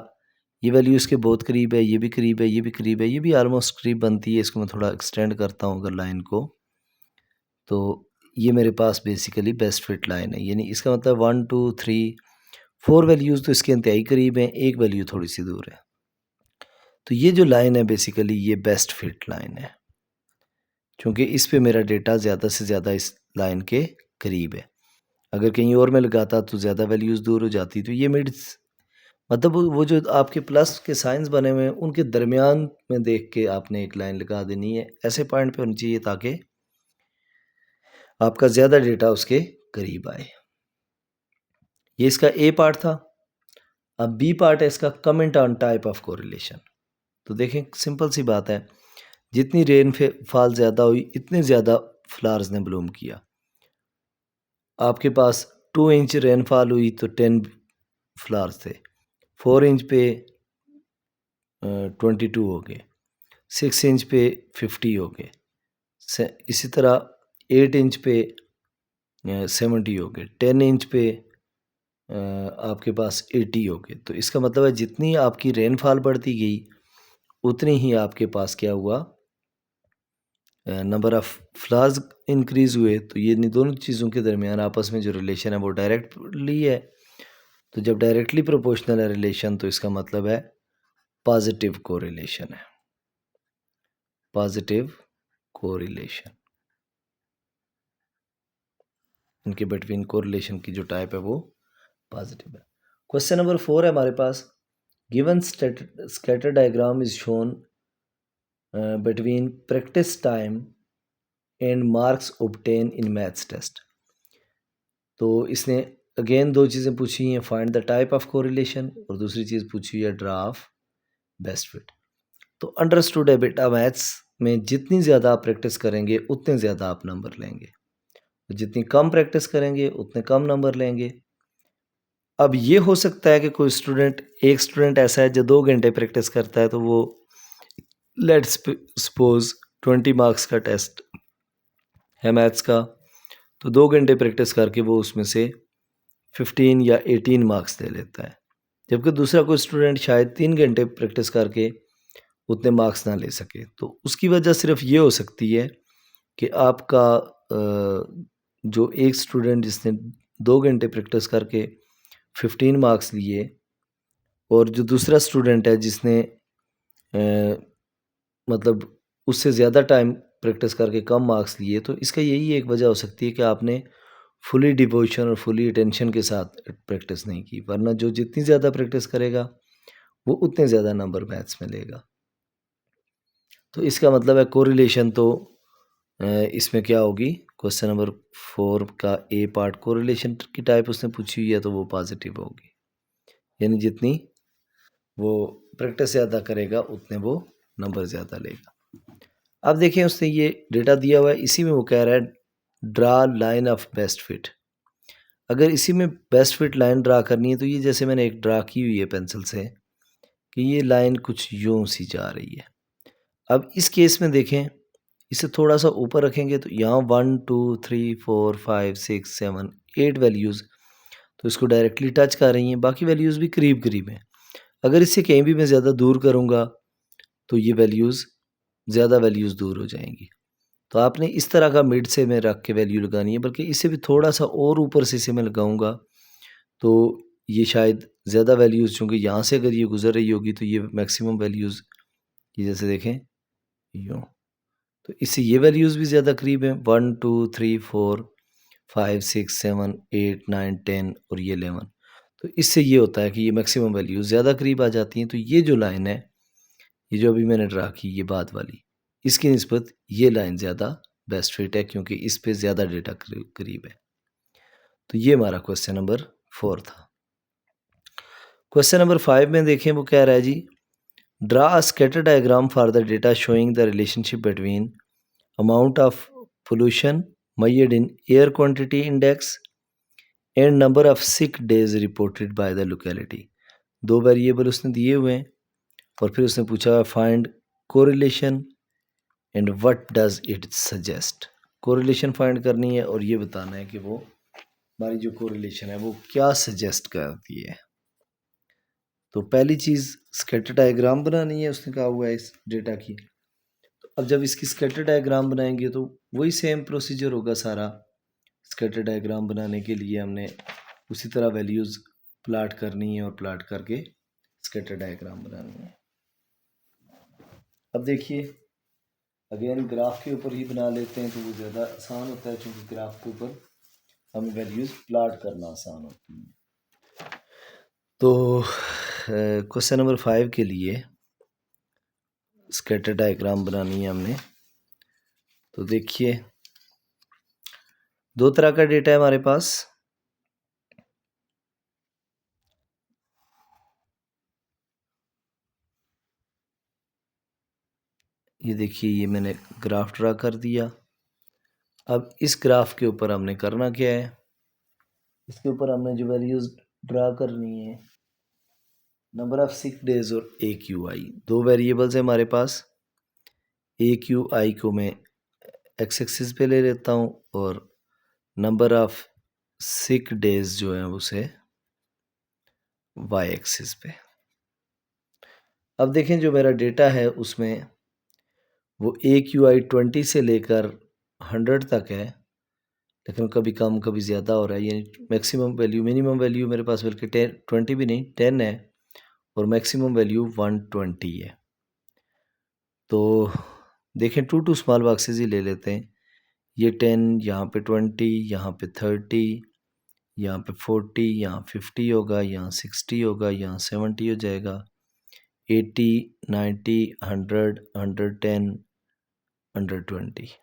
ये वैल्यू इसके बहुत करीब है, ये भी करीब है, ये भी करीब है, ये भी ऑलमोस्ट करीब बनती है। इसको मैं थोड़ा एक्सटेंड करता हूँ अगर लाइन को, तो ये मेरे पास बेसिकली बेस्ट फिट लाइन है। यानी इसका मतलब 1, 2, 3, 4 वैल्यूज़ तो इसके इंतहाई करीब हैं, एक वैल्यू थोड़ी सी दूर है। तो ये जो लाइन है बेसिकली ये बेस्ट फिट लाइन है, क्योंकि इस पे मेरा डेटा ज़्यादा से ज़्यादा इस लाइन के करीब है। अगर कहीं और में लगाता तो ज़्यादा वैल्यूज़ दूर हो जाती। तो ये मिड्स मतलब वो जो आपके प्लस के साइंस बने हुए हैं उनके दरमियान में देख के आपने एक लाइन लगा देनी है, ऐसे पॉइंट पे होनी चाहिए ताकि आपका ज़्यादा डेटा उसके करीब आए। ये इसका ए पार्ट था। अब बी पार्ट है इसका, comment on type of correlation. तो देखें सिंपल सी बात है, जितनी रेनफॉल ज़्यादा हुई इतने ज़्यादा फ्लावर्स ने ब्लूम किया। आपके पास 2 इंच रेनफॉल हुई तो 10 फ्लावर्स थे, 4 इंच पे 22 हो गए, 6 इंच पे 50 हो गए, इसी तरह 8 इंच पे 70 हो गए, 10 इंच पे आपके पास 80 हो गए। तो इसका मतलब है जितनी आपकी रेनफॉल बढ़ती गई उतनी ही आपके पास क्या हुआ, नंबर ऑफ़ फ्लावर्स इंक्रीज़ हुए। तो ये इन दोनों चीज़ों के दरमियान आपस में जो रिलेशन है वो डायरेक्टली है। तो जब डायरेक्टली प्रोपोर्शनल है रिलेशन तो इसका मतलब है पॉजिटिव कोरिलेशन है, पॉजिटिव कोरिलेशन। इनके बिटवीन कोरिलेशन की जो टाइप है वो पॉजिटिव है। क्वेश्चन नंबर 4 है हमारे पास, given scatter diagram is shown between practice time and marks obtain in maths test. तो इसने अगेन दो चीज़ें पूछी हैं, find the type of correlation, और दूसरी चीज़ पूछी है ड्रा ऑफ बेस्ट फिट। तो अंडरस्टूड है बेटा, मैथ्स में जितनी ज़्यादा आप प्रैक्टिस करेंगे उतने ज़्यादा आप नंबर लेंगे, तो जितनी कम प्रैक्टिस करेंगे उतने कम नंबर लेंगे। अब ये हो सकता है कि कोई स्टूडेंट, एक स्टूडेंट ऐसा है जो 2 घंटे प्रैक्टिस करता है, तो वो लेट्स सपोज 20 मार्क्स का टेस्ट है मैथ्स का, तो 2 घंटे प्रैक्टिस करके वो उसमें से 15 या 18 मार्क्स ले लेता है, जबकि दूसरा कोई स्टूडेंट शायद 3 घंटे प्रैक्टिस करके उतने मार्क्स ना ले सके। तो उसकी वजह सिर्फ ये हो सकती है कि आपका जो एक स्टूडेंट जिसने 2 घंटे प्रैक्टिस करके 15 मार्क्स लिए, और जो दूसरा स्टूडेंट है जिसने मतलब उससे ज़्यादा टाइम प्रैक्टिस करके कम मार्क्स लिए, तो इसका यही एक वजह हो सकती है कि आपने फुली डिवोशन और फुली अटेंशन के साथ प्रैक्टिस नहीं की, वरना जो जितनी ज़्यादा प्रैक्टिस करेगा वो उतने ज़्यादा नंबर मैथ्स में लेगा। तो इसका मतलब है कोरिलेशन तो इसमें क्या होगी, क्वेश्चन नंबर 4 का ए पार्ट कोरिलेशन की टाइप उसने पूछी हुई है, तो वो पॉजिटिव होगी, यानी जितनी वो प्रैक्टिस ज़्यादा करेगा उतने वो नंबर ज़्यादा लेगा। अब देखें उसने ये डेटा दिया हुआ है, इसी में वो कह रहा है draw line of best fit. अगर इसी में बेस्ट फिट लाइन ड्रा करनी है तो ये जैसे मैंने एक ड्रा की हुई है पेंसिल से कि ये लाइन कुछ यूं सी जा रही है। अब इस केस में देखें, इसे थोड़ा सा ऊपर रखेंगे तो यहाँ 1 2 3 4 5 6 7 8 वैल्यूज़ तो इसको डायरेक्टली टच कर रही हैं, बाकी वैल्यूज़ भी करीब करीब हैं। अगर इससे कहीं भी मैं ज़्यादा दूर करूँगा तो ये वैल्यूज़ ज़्यादा वैल्यूज़ दूर हो जाएंगी। तो आपने इस तरह का मिड से में रख के वैल्यू लगानी है, बल्कि इससे भी थोड़ा सा और यूँ से इसे मैं लगाऊंगा तो ये शायद ज़्यादा वैल्यूज़, चूँकि यहाँ से अगर ये गुजर रही होगी तो ये मैक्सिमम वैल्यूज़, ये जैसे देखें यूँ, तो इससे ये वैल्यूज़ भी ज़्यादा करीब हैं, 1 2 3 4 5 6 7 8 9 10 और ये 11। तो इससे ये होता है कि ये मैक्सिमम वैल्यूज़ ज़्यादा करीब आ जाती हैं। तो ये जो लाइन है, ये जो अभी मैंने ड्रा की ये बाद वाली, इसकी निस्बत ये लाइन ज़्यादा बेस्ट फिट है, क्योंकि इस पे ज़्यादा डेटा करीब है। तो ये हमारा क्वेश्चन नंबर 4 था। क्वेश्चन नंबर 5 में देखें वो कह रहा है जी, draw a scatter diagram for the data showing the relationship between amount of pollution measured in air quantity index and number of sick days reported by the locality. दो variable उसने दिए हुए हैं और फिर उसने पूछा find correlation and what does it suggest. Correlation find करनी है और ये बताना है कि वो हमारी जो कोरिलेशन है वो क्या सजेस्ट करती है। तो पहली चीज़ स्कैटर डायग्राम बनानी है, उसने कहा हुआ है इस डेटा की। तो अब जब इसकी स्कैटर डायग्राम बनाएंगे तो वही सेम प्रोसीजर होगा सारा। स्कैटर डायग्राम बनाने के लिए हमने उसी तरह वैल्यूज़ प्लाट करनी है और प्लाट करके स्कैटर डायग्राम बनानी है। अब देखिए अगेन ग्राफ के ऊपर ही बना लेते हैं तो वो ज़्यादा आसान होता है, क्योंकि ग्राफ के ऊपर हमें वैल्यूज़ प्लाट करना आसान होती है। तो क्वेश्चन नंबर 5 के लिए स्कैटर डायग्राम बनानी है हमने। तो देखिए दो तरह का डेटा है हमारे पास। ये देखिए ये मैंने ग्राफ ड्रा कर दिया। अब इस ग्राफ के ऊपर हमने करना क्या है, इसके ऊपर हमने जो वैल्यूज़ ड्रा करनी है, नंबर ऑफ सिक डेज और ए क्यू आई, दो वेरिएबल्स हैं हमारे पास। ए क्यू आई को मैं एक्स एक्सिस पे ले लेता हूँ और नंबर ऑफ सिक डेज जो है उसे वाई एक्सिस पे। अब देखें जो मेरा डेटा है उसमें वो ए क्यू आई 20 से लेकर 100 तक है, लेकिन कभी कम कभी ज़्यादा हो रहा है। यानी मैक्सिमम वैल्यू मिनिमम वैल्यू मेरे पास बल्कि 20 भी नहीं 10 है और मैक्सिमम वैल्यू 120 है। तो देखें टू स्मॉल बॉक्सेस ही ले लेते हैं। ये 10, यहाँ पे 20, यहाँ पे 30, यहाँ पे 40, यहाँ 50 होगा, यहाँ 60 होगा, यहाँ 70 हो जाएगा, 80, 90, 100, 110, 120।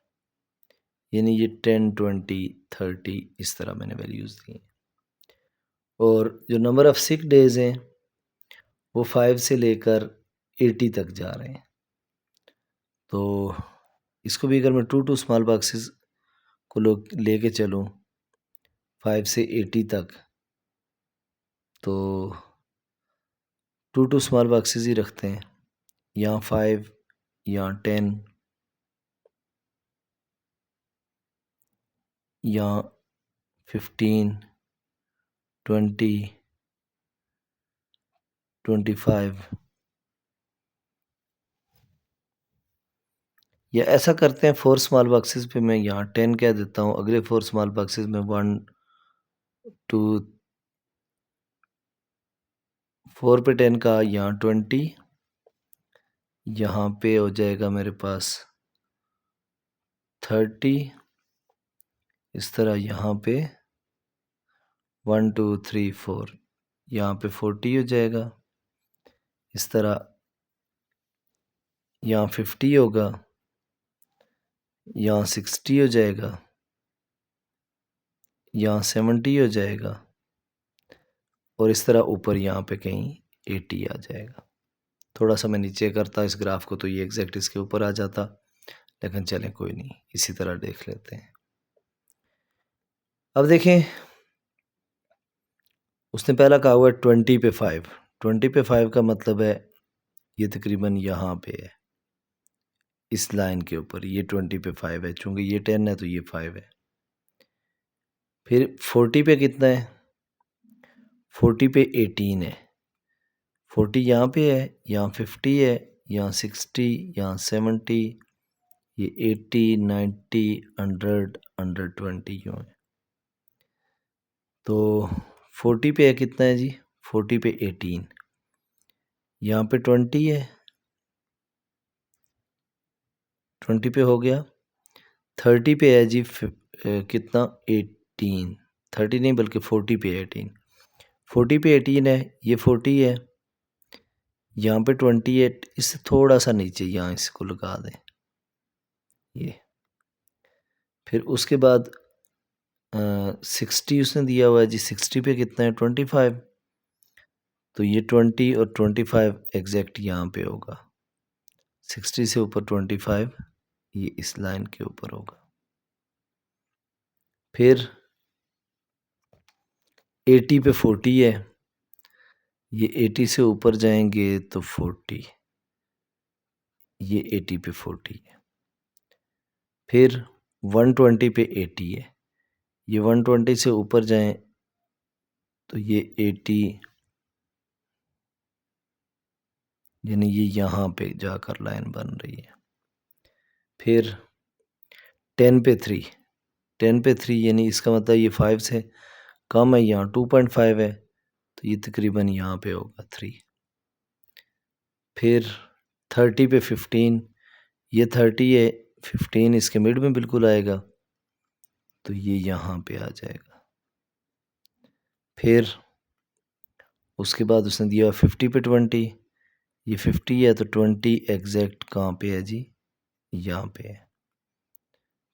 यानी ये 10, 20, 30 इस तरह मैंने वैल्यूज़ दी हैं। और जो नंबर ऑफ़ सिक डेज़ हैं वो 5 से लेकर 80 तक जा रहे हैं। तो इसको भी अगर मैं टू स्मॉल बॉक्सेस को लेके चलूँ 5 से 80 तक, तो टू स्मॉल बॉक्सेस ही रखते हैं। यहाँ 5, यहाँ 10, यहाँ 15, 20, 25। या ऐसा करते हैं 4 स्मॉल बॉक्सेस पे मैं यहाँ 10 कह देता हूँ, अगले 4 स्मॉल बॉक्सेस में 1, 2, 4 पे 10 का यहाँ 20, यहाँ पे हो जाएगा मेरे पास 30, इस तरह यहाँ पे 1, 2, 3, 4, यहाँ पे 40 हो जाएगा, इस तरह यहाँ 50 होगा, यहाँ 60 हो जाएगा, यहाँ 70 हो जाएगा और इस तरह ऊपर यहाँ पे कहीं 80 आ जाएगा। थोड़ा सा मैं नीचे करता इस ग्राफ को तो ये एग्जैक्ट इसके ऊपर आ जाता, लेकिन चलें कोई नहीं, इसी तरह देख लेते हैं। अब देखें उसने पहला कहा हुआ है 20 पे 5। 20 पे 5 का मतलब है ये तकरीबन यहाँ पे है, इस लाइन के ऊपर। ये 20 पे 5 है, चूँकि ये 10 है तो ये 5 है। फिर 40 पे कितना है? 40 पे 18 है। 40 यहाँ पे है, यहाँ 50 है, यहाँ 60, यहाँ 70, ये 80, 90, 100, 120 यूँ है। तो 40 पे है कितना है जी? 40 पे 18, यहाँ पे 20 है, 20 पे हो गया। 30 पे है जी कितना? 18, 30 नहीं बल्कि 40 पे 18, 40 पे 18 है, ये 40 है, यहाँ पे 28, इससे थोड़ा सा नीचे यहाँ इसको लगा दें ये। फिर उसके बाद 60 उसने दिया हुआ है जी, 60 पे कितना है? 25, तो ये 20 और 25 एग्जैक्ट यहाँ पे होगा। 60 से ऊपर 25 ये इस लाइन के ऊपर होगा। फिर 80 पे 40 है, ये 80 से ऊपर जाएंगे तो 40, ये 80 पे 40 है। फिर 120 पे 80 है, ये 120 से ऊपर जाएं तो ये 80, यानी ये यहाँ पे जाकर लाइन बन रही है। फिर 10 पे 3, 10 पे 3 यानी इसका मतलब ये 5 से कम है, यहाँ 2.5 है तो ये तकरीबन यहाँ पे होगा 3। फिर 30 पे 15, ये 30 है, 15 इसके मिड में बिल्कुल आएगा तो ये यहाँ पे आ जाएगा। फिर उसके बाद उसने दिया 50 पे 20, ये 50 है तो 20 एग्जैक्ट कहाँ पे है जी? यहाँ पे है।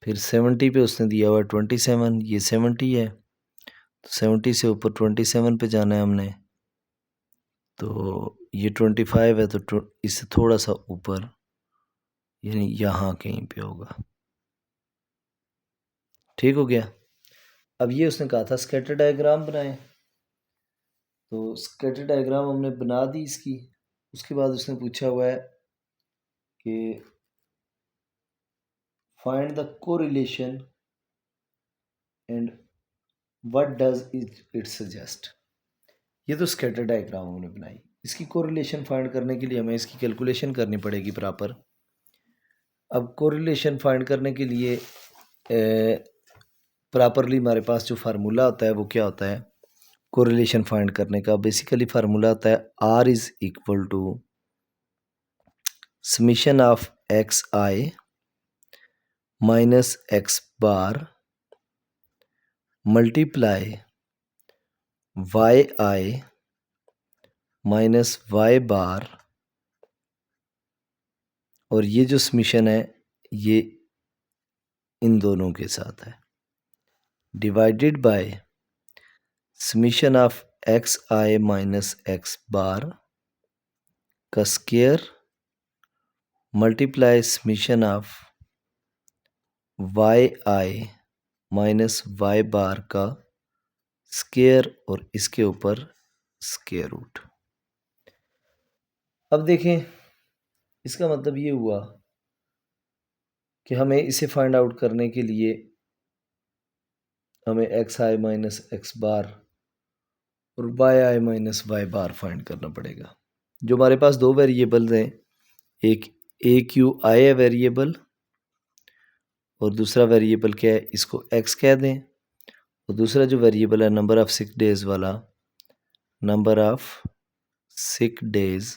फिर 70 पे उसने दिया हुआ 27, ये 70 है तो 70 से ऊपर 27 पे जाना है हमने, तो ये 25 है तो इससे थोड़ा सा ऊपर यानी यहाँ कहीं पे होगा। ठीक हो गया। अब ये उसने कहा था स्कैटर डायग्राम बनाएं, तो स्कैटर डायग्राम हमने बना दी इसकी। उसके बाद उसने पूछा हुआ है कि find the correlation and what does it suggest. ये तो स्कैटर डायग्राम हमने बनाई, इसकी कोरिलेशन फाइंड करने के लिए हमें इसकी कैलकुलेशन करनी पड़ेगी प्रॉपर। अब कोरिलेशन फाइंड करने के लिए प्रॉपरली हमारे पास जो फार्मूला होता है वो क्या होता है कोरिलेशन फाइंड करने का? बेसिकली फार्मूला होता है R is equal to summation of X I minus X bar multiply Y I minus Y bar, और ये जो समीशन है ये इन दोनों के साथ है, divided by summation of X I minus X bar का square multiply summation of Y I minus Y bar का स्क्वायर और इसके ऊपर स्क्वायर रूट। अब देखें, इसका मतलब ये हुआ कि हमें इसे फाइंड आउट करने के लिए हमें एक्स आई माइनस एक्स बार और Y I minus Y bar find करना पड़ेगा। जो हमारे पास दो वेरिएबल्स हैं, एक ए क्यू आई है वेरिएबल और दूसरा वेरिएबल क्या है, इसको एक्स कह दें, और दूसरा जो वेरिएबल है नंबर ऑफ सिक डेज वाला, नंबर ऑफ सिक डेज,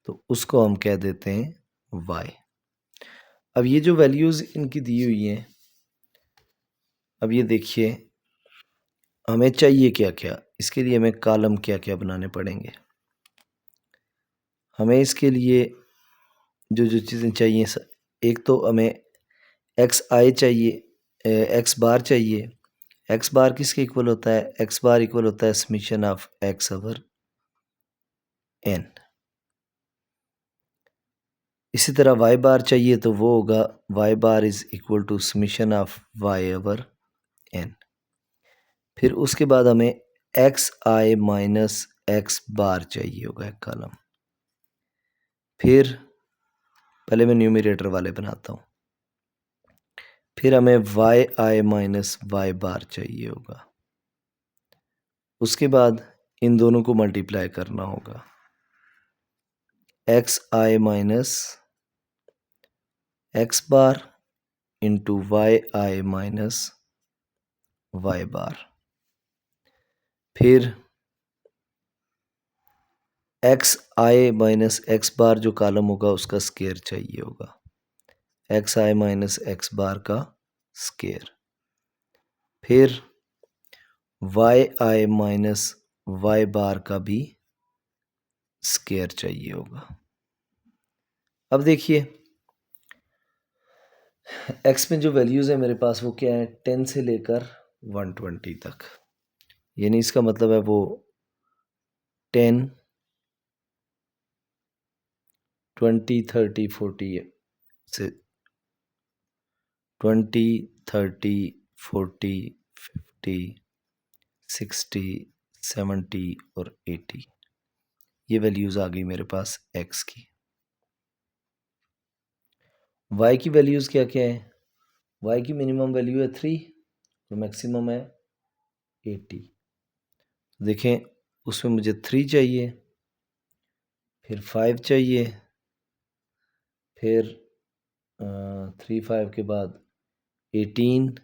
तो उसको हम कह देते हैं वाई। अब ये जो वैल्यूज़ इनकी दी हुई हैं, अब ये देखिए हमें चाहिए क्या क्या, इसके लिए हमें कॉलम क्या क्या बनाने पड़ेंगे। हमें इसके लिए जो जो चीज़ें चाहिए, एक तो हमें एक्स आई चाहिए, एक्स बार चाहिए। एक्स बार किसके इक्वल होता है? एक्स बार इक्वल होता है summation of X over N. इसी तरह वाई बार चाहिए तो वो होगा Y bar is equal to summation of Y over N. फिर उसके बाद हमें X I minus X bar चाहिए होगा एक कॉलम। फिर पहले मैं न्यूमरेटर वाले बनाता हूँ। फिर हमें Y I minus Y bar चाहिए होगा। उसके बाद इन दोनों को मल्टीप्लाई करना होगा, x I minus X bar into Y I minus Y बार। फिर एक्स आई माइनस एक्स बार जो कॉलम होगा उसका स्क्वायर चाहिए होगा, x I minus X bar का स्क्वायर। फिर Y I minus Y bar का भी स्क्वायर चाहिए होगा। अब देखिए एक्स में जो वैल्यूज़ है मेरे पास वो क्या है, 10 से लेकर 120 तक, यानी इसका मतलब है वो 10 20 30 40 से 20 30 40 50 60 70 और 80, ये वैल्यूज़ आ गई मेरे पास एक्स की। वाई की वैल्यूज़ क्या क्या है? वाई की मिनिमम वैल्यू है 3, तो मैक्सिमम है 80। देखें उसमें मुझे 3 चाहिए, फिर 5 चाहिए, फिर 3 5 के बाद 18,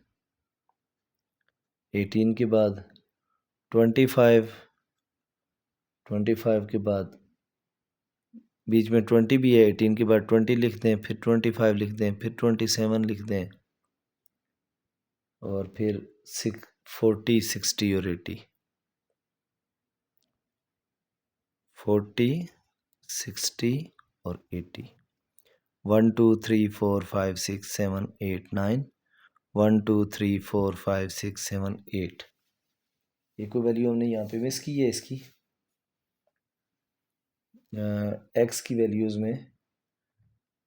18 के बाद 25, 25 के बाद बीच में 20 भी है, 18 के बाद 20 लिख दें, फिर 25 लिख दें, फिर 27 लिख दें, और फिर 40 60 और 80, 40 60 और 80, 1 2 3 4 5 6 7 8 9, 1 2 3 4 5 6 7 8। ये कोई वैल्यू हमने यहाँ पे मिस की है इसकी, एक्स की वैल्यूज़ में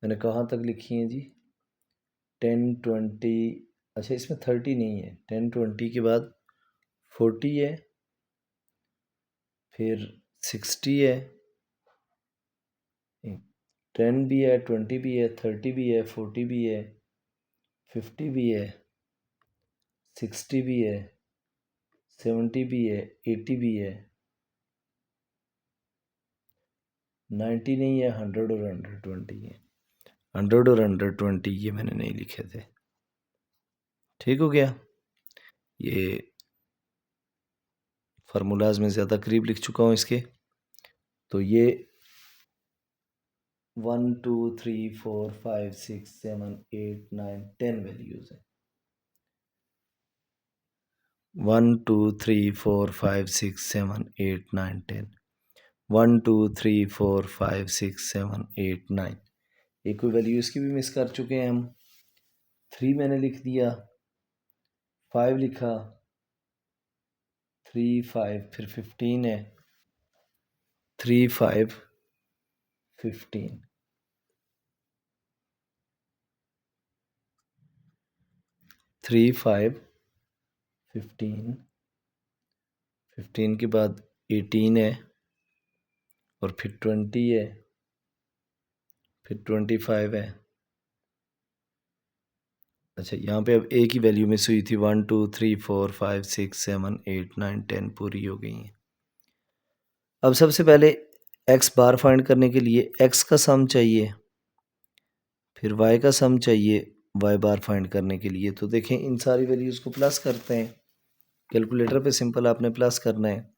मैंने कहाँ तक लिखी हैं जी? 10 20, अच्छा इसमें 30 नहीं है, 10 20 के बाद 40 है, फिर 60 है, 10 भी है, 20 भी है, 30 भी है, 40 भी है, 50 भी है, 60 भी है, 70 भी है, 80 भी है, 90 नहीं है, 100 और 120 है। 100 और 120 ये मैंने नहीं लिखे थे। ठीक हो गया? ये फार्मूलाज में ज़्यादा करीब लिख चुका हूँ इसके। तो ये 1 2 3 4 5 6 7 8 9 10 वैल्यूज़ हैं। 1 2 3 4 5 6 7 8 9 10। 1 2 3 4 5 6 7 8 9। एक कोई वैल्यू इसकी भी मिस कर चुके हैं हम। 3 मैंने लिख दिया, 5 लिखा, 3 5, फिर 15 है, 3 5 15, 3 5 15, 15 के बाद 18 है, और फिर 20 है, फिर 25 है। अच्छा यहाँ पे अब एक ही वैल्यू मिस हुई थी, 1 2 3 4 5 6 7 8 9 10 पूरी हो गई हैं। अब सबसे पहले एक्स बार फाइंड करने के लिए एक्स का सम चाहिए, फिर वाई का सम चाहिए वाई बार फाइंड करने के लिए। तो देखें इन सारी वैल्यूज़ को प्लस करते हैं। कैलकुलेटर पे सिंपल आपने प्लस करना है।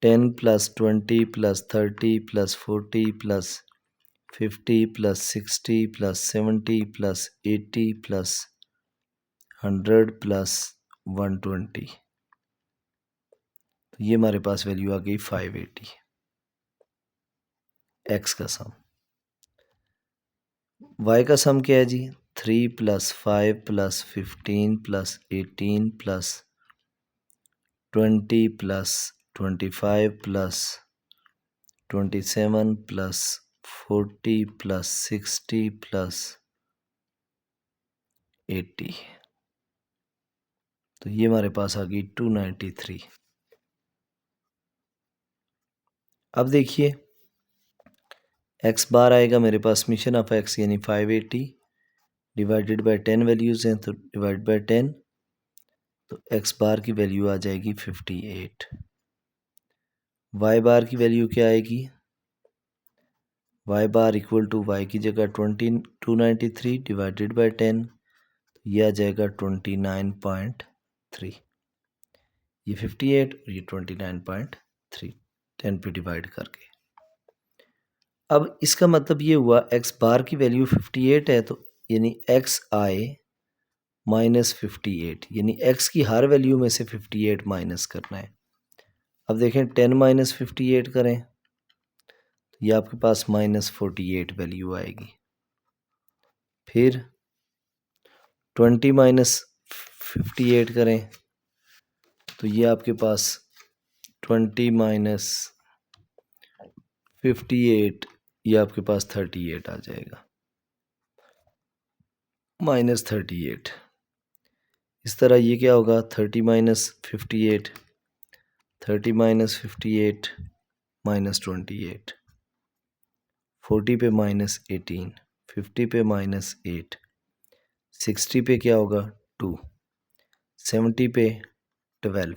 10 plus 20 plus 30 plus 40 plus 50 plus 60 plus 70 plus 80 plus 100 plus 120। तो ये हमारे पास वैल्यू आ गई 580, एक्स का सम। वाई का सम क्या है जी? 3 plus 5 plus 15 plus 18 plus 20 plus 25 plus 27 plus 40 plus 60 plus 80। तो ये हमारे पास आ गई 293। अब देखिए एक्स बार आएगा मेरे पास, मिशन ऑफ एक्स यानी 580 डिवाइडेड बाय 10 वैल्यूज़ हैं, तो डिवाइड बाय 10, तो एक्स बार की वैल्यू आ जाएगी 58। वाई बार की वैल्यू क्या आएगी? Y bar equal to Y की जगह 293 डिवाइडेड बाय 10, तो ये आ जाएगा 29.3। ये 58 और ये 29.3 10 पे डिवाइड करके। अब इसका मतलब ये हुआ एक्स बार की वैल्यू 58 है, तो यानी एक्स आई -58, यानी एक्स की हर वैल्यू में से 58 माइनस करना है। अब देखें 10 माइनस 58 करें, तो ये आपके पास -48 वैल्यू आएगी। फिर 20 माइनस 58 करें, तो ये आपके पास 20 माइनस 58, ये आपके पास 38 आ जाएगा, -38। इस तरह ये क्या होगा? 30 माइनस 58, 30 माइनस 58 -28, 40 पे -18, 50 पे -8, 60 पे क्या होगा? 2, 70 पे 12,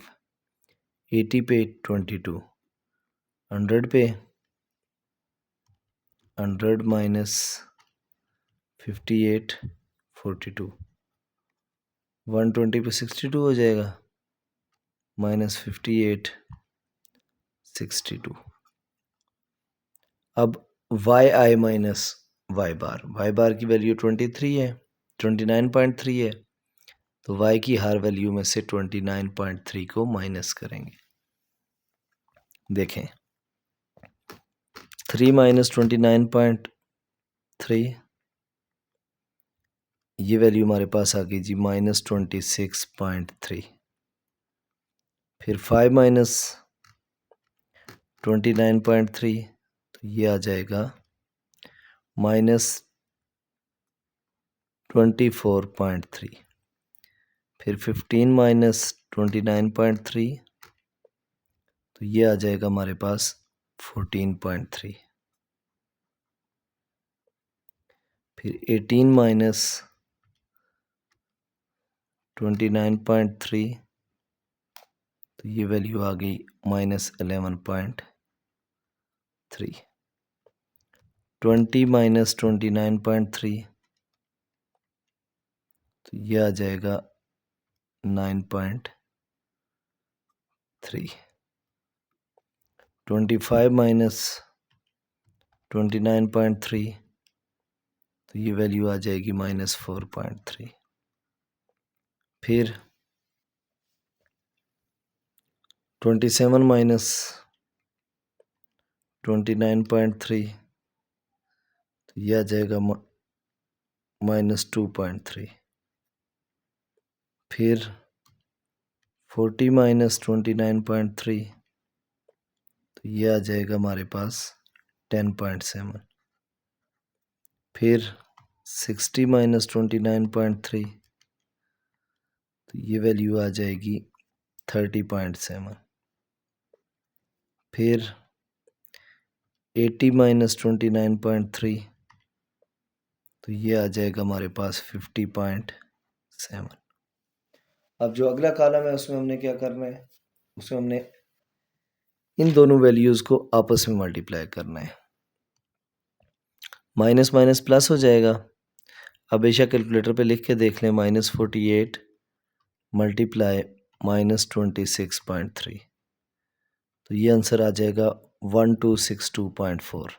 80 पे 22, 100 पे 100 माइनस 58 42, 120 पे 62 हो जाएगा, -58 62। अब वाई आई माइनस वाई बार की वैल्यू 23 है, 29.3 है, तो वाई की हर वैल्यू में से 29.3 को माइनस करेंगे। देखें 3 माइनस 29.3, ये वैल्यू हमारे पास आ गई जी -26.3। फिर 5 माइनस 29.3, तो ये आ जाएगा -24.3, फिर 15 -29.3, तो ये आ जाएगा हमारे पास 14.3, फिर 18 -29.3, तो ये वैल्यू आ गई -11.3, 20 -29.3, तो ये आ जाएगा 9.3, 25 -29.3, तो ये वैल्यू आ जाएगी -4.3, फिर 27 -29.3, तो ये आ जाएगा -2.3, फिर 40 -29.3, तो ये आ जाएगा हमारे पास 10.7, फिर 60 -29.3, तो ये वैल्यू आ जाएगी 30.7, फिर 80 -29.3, तो ये आ जाएगा हमारे पास 50.7। अब जो अगला कॉलम है उसमें हमने क्या करना है, उसमें हमने इन दोनों वैल्यूज़ को आपस में मल्टीप्लाई करना है। माइनस माइनस प्लस हो जाएगा। अब बेशक कैलकुलेटर पे लिख के देख लें, -48 मल्टीप्लाई -26.3, तो ये आंसर आ जाएगा 1262.4,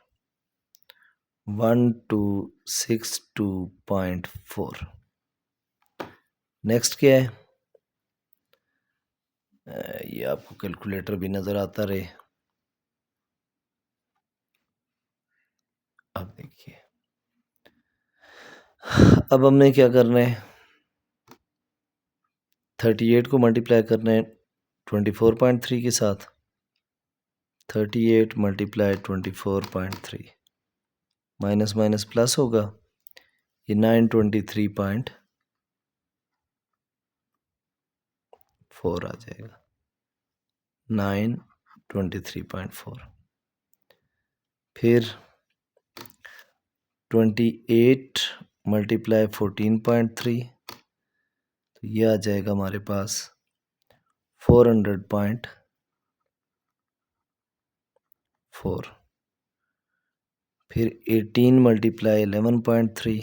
1262.4। नेक्स्ट क्या है, ये आपको कैलकुलेटर भी नज़र आता रहे। अब देखिए, अब हमने क्या करना है, 38 को मल्टीप्लाई करना है 24.3 के साथ। 38 मल्टीप्लाई 24.3, माइनस माइनस प्लस होगा, ये 923.4 आ जाएगा, 923.4। फिर 28 मल्टीप्लाई 14.3, तो ये आ जाएगा हमारे पास 400.4। फिर 18 मल्टीप्लाई 11.3,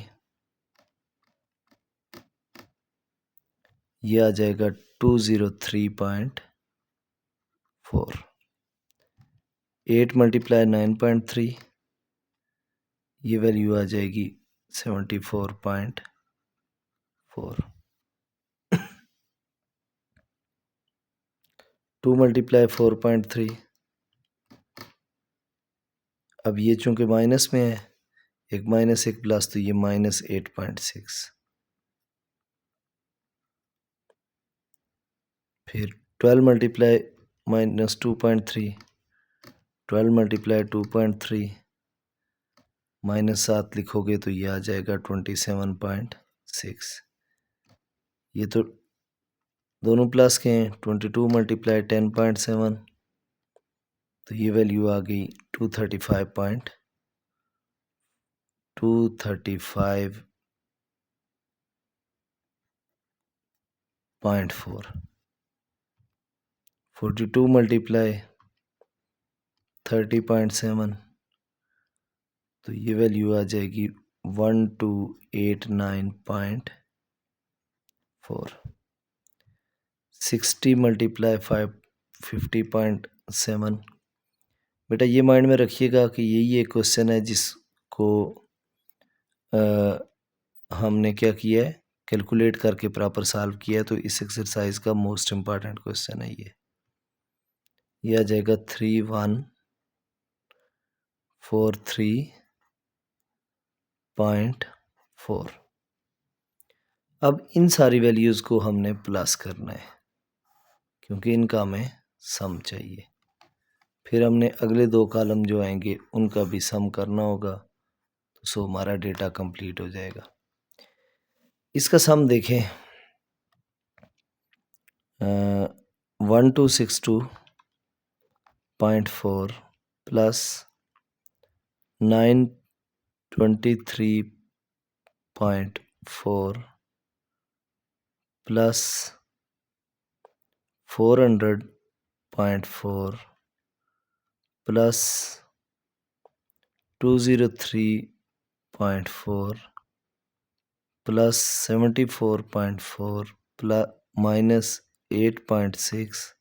ये आ जाएगा 203.4। 8 मल्टीप्लाई 9.3, ये वैल्यू आ जाएगी 74.4। 2 मल्टीप्लाई 4.3, अब ये चूंकि माइनस में है, एक माइनस एक प्लस, तो ये -8.6। फिर 12 मल्टीप्लाई -2.3, 12 मल्टीप्लाई 2.3, -7 लिखोगे तो ये आ जाएगा 27.6। ये तो दोनों प्लस के हैं। 22 मल्टीप्लाई 10.7, तो ये वैल्यू आ गई 235.4। 42 मल्टीप्लाई 30.7, तो ये वैल्यू आ जाएगी 1289.4। 60 मल्टीप्लाई 50.7, बेटा ये माइंड में रखिएगा कि यही एक क्वेश्चन है जिसको हमने क्या किया है, कैलकुलेट करके प्रॉपर सॉल्व किया है। तो इस एक्सरसाइज का मोस्ट इम्पॉर्टेंट क्वेश्चन है ये आ जाएगा 3143.4। अब इन सारी वैल्यूज़ को हमने प्लस करना है क्योंकि इनका हमें सम चाहिए। फिर हमने अगले दो कॉलम जो आएंगे उनका भी सम करना होगा। तो सो हमारा डेटा कंप्लीट हो जाएगा। इसका सम देखें 1262.4 plus 923.4 plus 400.4 plus 203.4 plus 74.4 plus minus 8.6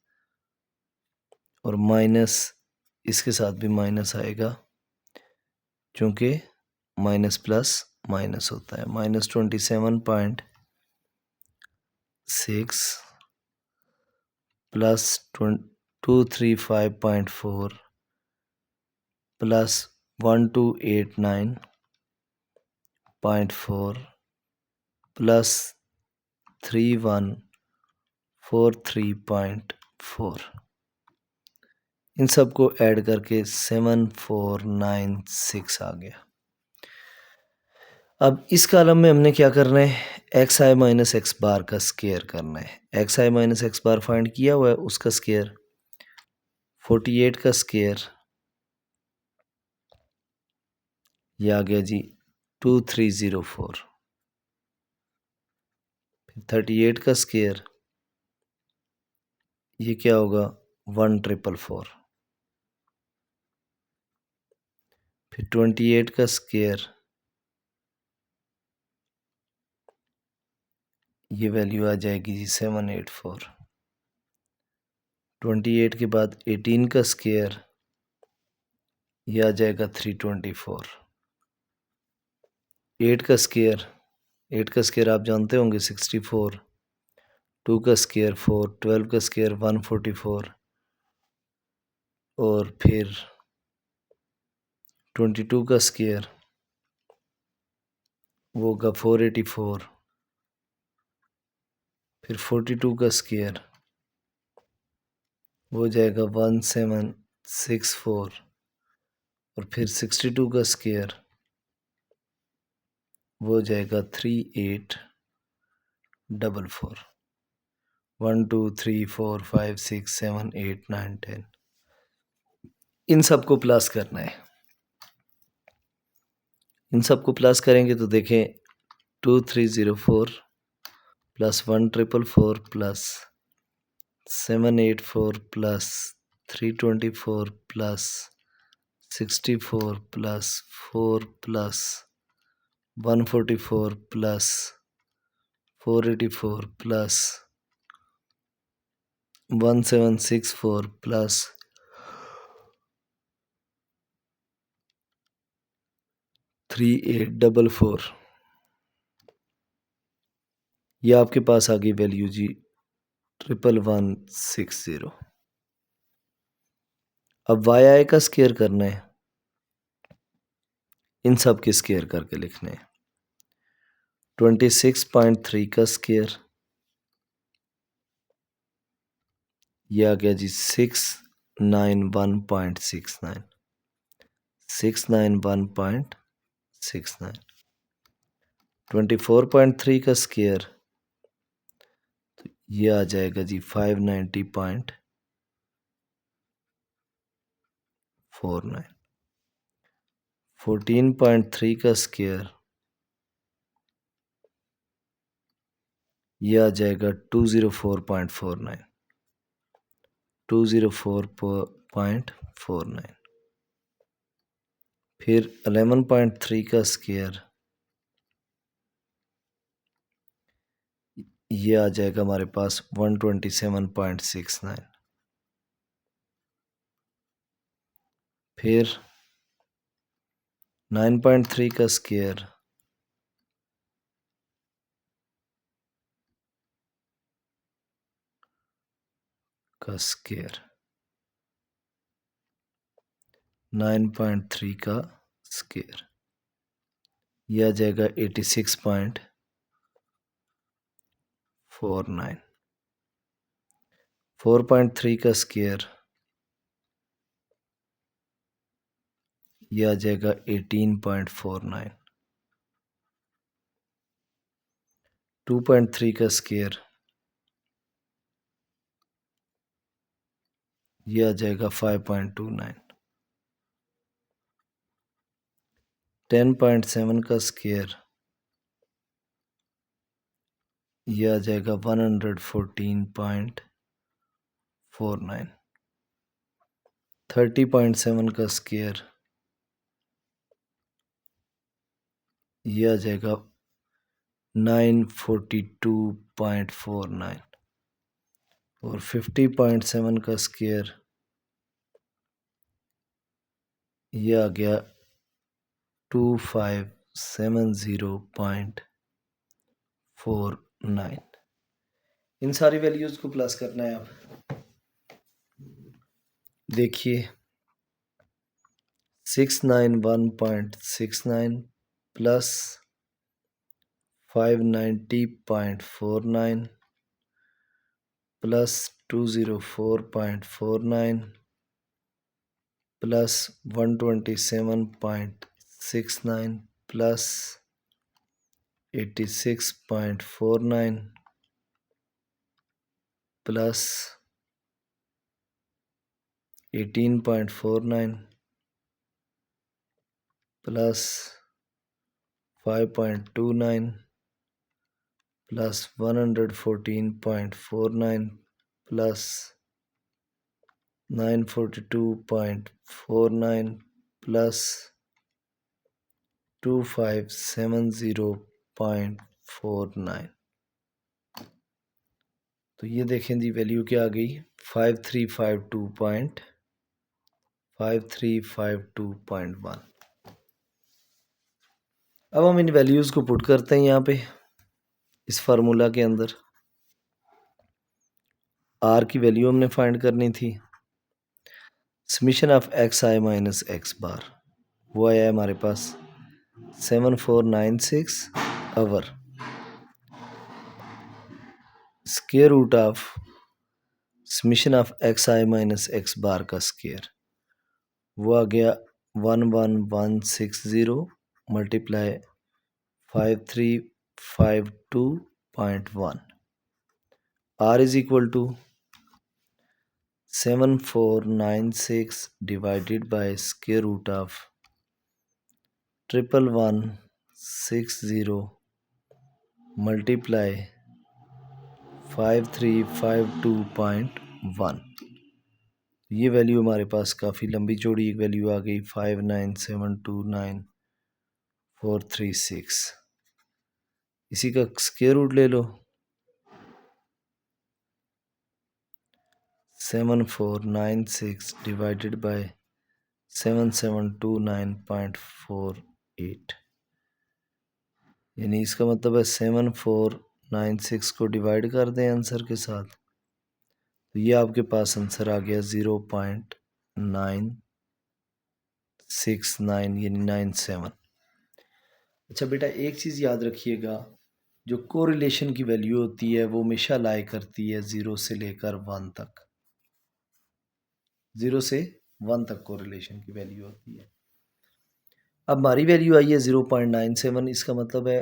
और माइनस इसके साथ भी माइनस आएगा क्योंकि माइनस प्लस माइनस होता है। माइनस 27.6 प्लस 235.4 प्लस 1289.4 प्लस 3143.4 इन सब को ऐड करके 7496 आ गया। अब इस कॉलम में हमने क्या करना है, x I minus X bar का स्केयर करना है। X I minus X bar find किया हुआ है, उसका स्केयर 48 का स्केयर ये आ गया जी 2304। 38 का स्केयर ये क्या होगा 1444। फिर 28 का स्केयर ये वैल्यू आ जाएगी जी 784। 28 के बाद 18 का स्केयर ये आ जाएगा 324। 8 का स्केयर आप जानते होंगे 64। 2 का स्केयर 4, 12 का स्केयर 144 और फिर 22 का स्केयर वो होगा 484। फिर 42 का स्केयर वो हो जाएगा 1764 और फिर 62 का स्केयर वो हो जाएगा 3844। 1 2 3 4 5 6 7 8 9 10 इन सबको प्लस करना है। इन सबको प्लस करेंगे तो देखें 2304 plus 1444 plus 784 plus 324 plus 64 plus 4 plus 144 plus 484 plus 1764 plus 3844 ये आपके पास आ गई वैल्यू जी 11160। अब वाई आई का स्केयर करना है, इन सब के स्केयर करके लिखने हैं। 26.3 का स्केयर ये आ गया जी 691.69। 691.69। 24.3 का स्केयर ये आ जाएगा जी 590.49। 14.3 का स्केयर ये आ जाएगा 204.49। 204.49। फिर 11.3 का स्केयर ये आ जाएगा हमारे पास 127.69। फिर 9.3 का स्केयर का स्केयर 9.3 का स्केयर यह आ जाएगा 86.49। 4.3 का स्केयर ये आ जाएगा 18.49। 2.3 का स्क्वायर ये आ जाएगा 5.29। 10.7 का स्क्वायर ये आ जाएगा 114.49। 30.7 का स्क्वायर ये आ जाएगा 942.49। और 50.7 का स्क्वायर ये आ गया 2570.49। इन सारी वैल्यूज को प्लस करना है। अब देखिए 691.69 plus 590.49 plus 204.49 plus 127.69 plus 86.49 plus 18.49 plus 5.29 plus 114.49 plus 942.49 plus 2570.49। तो ये देखें जी वैल्यू क्या आ गई 5352.1। अब हम इन वैल्यूज़ को पुट करते हैं यहाँ पे इस फार्मूला के अंदर। आर की वैल्यू हमने फाइंड करनी थी। Summation of X I minus X bar वो आया है हमारे पास 7496 over. Square root of summation of X I minus X bar का स्क्वायर वो आ गया 11160 multiply 5352.1। R is equal to 7496 divided by square root of 11160 multiply 5352.1। ये वैल्यू हमारे पास काफ़ी लंबी चौड़ी एक वैल्यू आ गई 59729,436। इसी का स्क्वायर रूट ले लो 7496 डिवाइडेड बाय 7729.48 यानी इसका मतलब है 7496 को डिवाइड कर दें आंसर के साथ तो ये आपके पास आंसर आ गया 0.969 यानी 97। अच्छा बेटा एक चीज़ याद रखिएगा जो कोरिलेशन की वैल्यू होती है वो हमेशा लाई करती है 0 से लेकर 1 तक। 0 से 1 तक कोरिलेशन की वैल्यू होती है। अब हमारी वैल्यू आई है 0.97 इसका मतलब है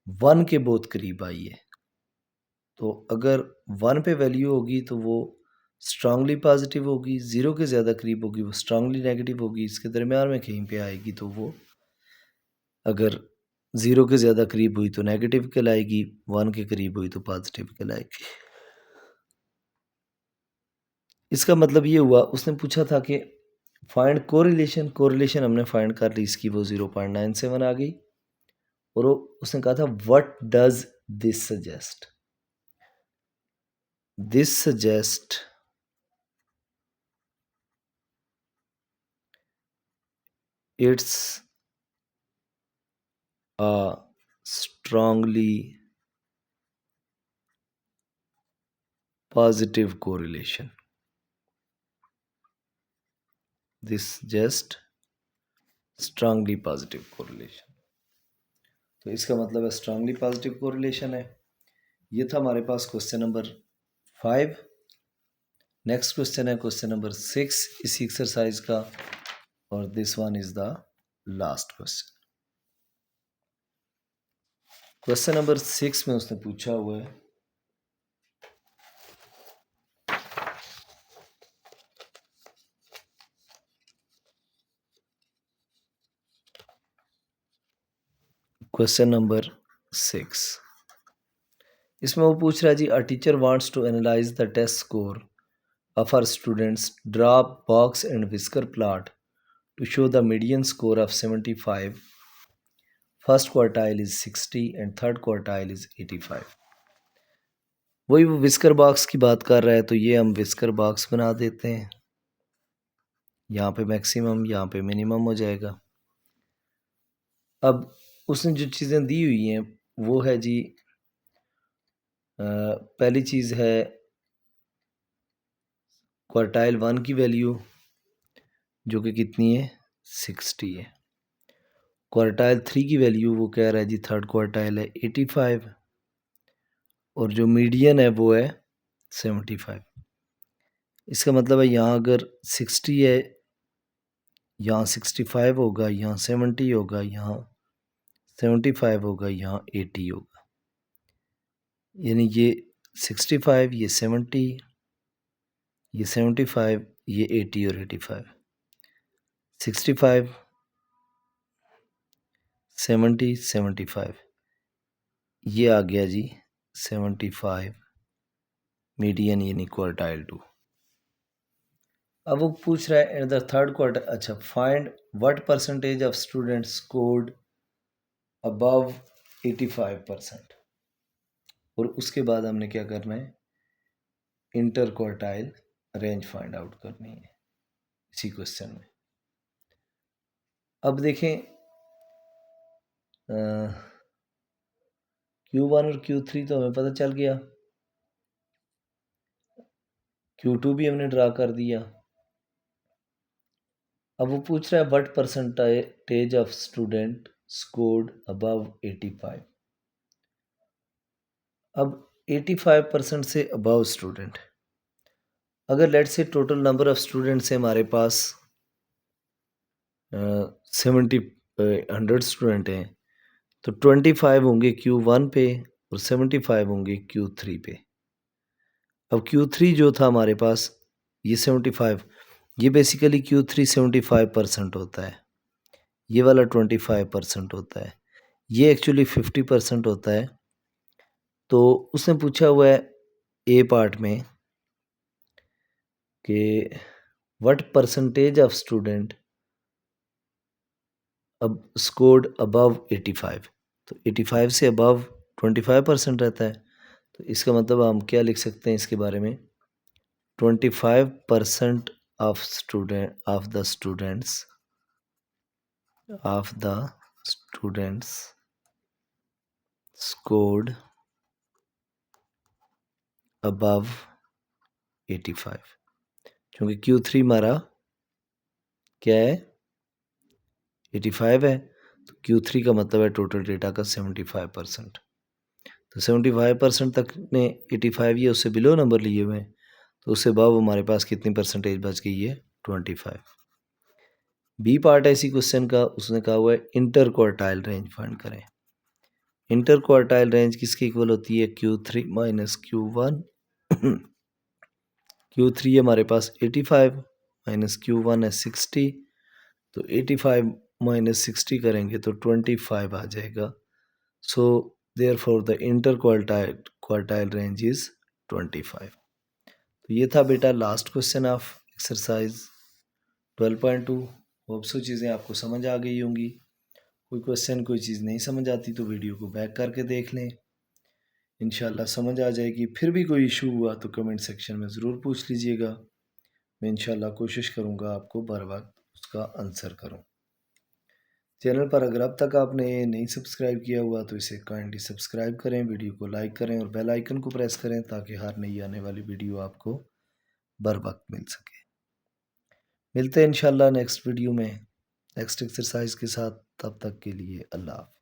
1 के बहुत करीब आई है। तो अगर 1 पे वैल्यू होगी तो वो स्ट्रांगली पॉजिटिव होगी, 0 के ज़्यादा करीब होगी वो स्ट्रांगली नेगेटिव होगी, इसके दरमियान में कहीं पे आएगी तो वो अगर 0 के ज़्यादा करीब हुई तो नेगेटिव कहलाएगी, 1 के करीब हुई तो पॉजिटिव कहलाएगी। इसका मतलब ये हुआ उसने पूछा था कि फाइंड कोरिलेशन, कोरिलेशन हमने फाइंड कर ली इसकी वो 0.97 आ गई और उसने कहा था what does this suggest. This suggest it's a strongly positive correlation. This just strongly positive correlation. तो इसका मतलब है strongly positive correlation है। ये था हमारे पास क्वेश्चन नंबर 5। नेक्स्ट क्वेश्चन है क्वेश्चन नंबर 6 इसी एक्सरसाइज का। और this one is the last question. Question number 6 में उसने पूछा हुआ है क्वेश्चन नंबर 6, इसमें वो पूछ रहा है जी, a teacher wants to analyse the test score of our students, draw box and whisker plot to show the median score of 75, first quartile is 60 and third quartile is 85। वही वो whisker box की बात कर रहा है, तो ये हम whisker box बना देते हैं। यहाँ पे मैक्सिमम, यहाँ पे मिनिमम हो जाएगा। अब उसने जो चीज़ें दी हुई हैं वो है जी, पहली चीज़ है क्वार्टाइल 1 की वैल्यू जो कि कितनी है, 60 है। क्वार्टाइल 3 की वैल्यू वो कह रहा है जी, थर्ड क्वार्टाइल है 85, और जो मीडियन है वो है 75। इसका मतलब है यहाँ अगर 60 है, यहाँ 65 होगा, यहाँ 70 होगा, यहाँ 75 होगा, यहाँ 80 होगा। यानी ये 65, ये 70, ये 75, ये 80 और 85। 65, 70, 75, ये आ गया जी 75 मीडियन यानी क्वार्टाइल 2। अब वो पूछ रहा है इन द थर्ड क्वार्टर, अच्छा, find what percentage of students scored above 85%, और उसके बाद हमने क्या करना है, inter quartile range find out करनी है इसी क्वेश्चन में। अब देखें Q1 और Q3 तो हमें पता चल गया, Q2 भी हमने ड्रा कर दिया। अब वो पूछ रहा है what percentage of student scored above 85। अब 85% से अबव स्टूडेंट, अगर let's say total number of students है हमारे पास 100 स्टूडेंट हैं, तो 25 होंगे Q1 पे और 75 होंगे Q3 पे। अब Q3 जो था हमारे पास, ये 75, ये बेसिकली Q3 75% होता है, ये वाला 25% होता है, ये एक्चुअली 50% होता है। तो उसने पूछा हुआ है ए पार्ट में कि व्हाट परसेंटेज ऑफ स्टूडेंट अब स्कोर्ड अबव 85, तो 85 से अबव 25% रहता है। तो इसका मतलब हम क्या लिख सकते हैं इसके बारे में, 25% of the students scored above 85, क्योंकि Q3 हमारा क्या है, 85 है, तो Q3 का मतलब है टोटल डेटा का 75%। तो 75% तक ने 85 या उससे बिलो नंबर लिए हुए हैं, तो उससे अबव हमारे पास कितनी परसेंटेज बच गई है, 25। बी पार्ट है इसी क्वेश्चन का, उसने कहा हुआ है इंटर क्वार्टाइल रेंज फाइंड करें। इंटर क्वार्टाइल रेंज किसके इक्वल होती है, Q3 माइनस Q1। Q3 हमारे पास 85 माइनस Q1 है 60, तो 85 माइनस 60 करेंगे तो 25 आ जाएगा। So therefore the inter quartile range is 25। तो ये था बेटा last question of exercise 12.2। Hope so चीज़ें आपको समझ आ गई होंगी। कोई क्वेश्चन, कोई चीज़ नहीं समझ आती तो वीडियो को बैक करके देख लें, इंशाल्लाह समझ आ जाएगी। फिर भी कोई इशू हुआ तो कमेंट सेक्शन में ज़रूर पूछ लीजिएगा, मैं इंशाल्लाह कोशिश करूँगा आपको बर वक्त उसका आंसर करूँ। चैनल पर अगर अब तक आपने नहीं सब्सक्राइब किया हुआ तो इसे काइंडली सब्सक्राइब करें, वीडियो को लाइक करें और बेल आइकन को प्रेस करें ताकि हर नई आने वाली वीडियो आपको बर वक्त मिल सके। मिलते हैं इंशाल्लाह नेक्स्ट वीडियो में नेक्स्ट एक्सरसाइज के साथ, तब तक के लिए अल्लाह।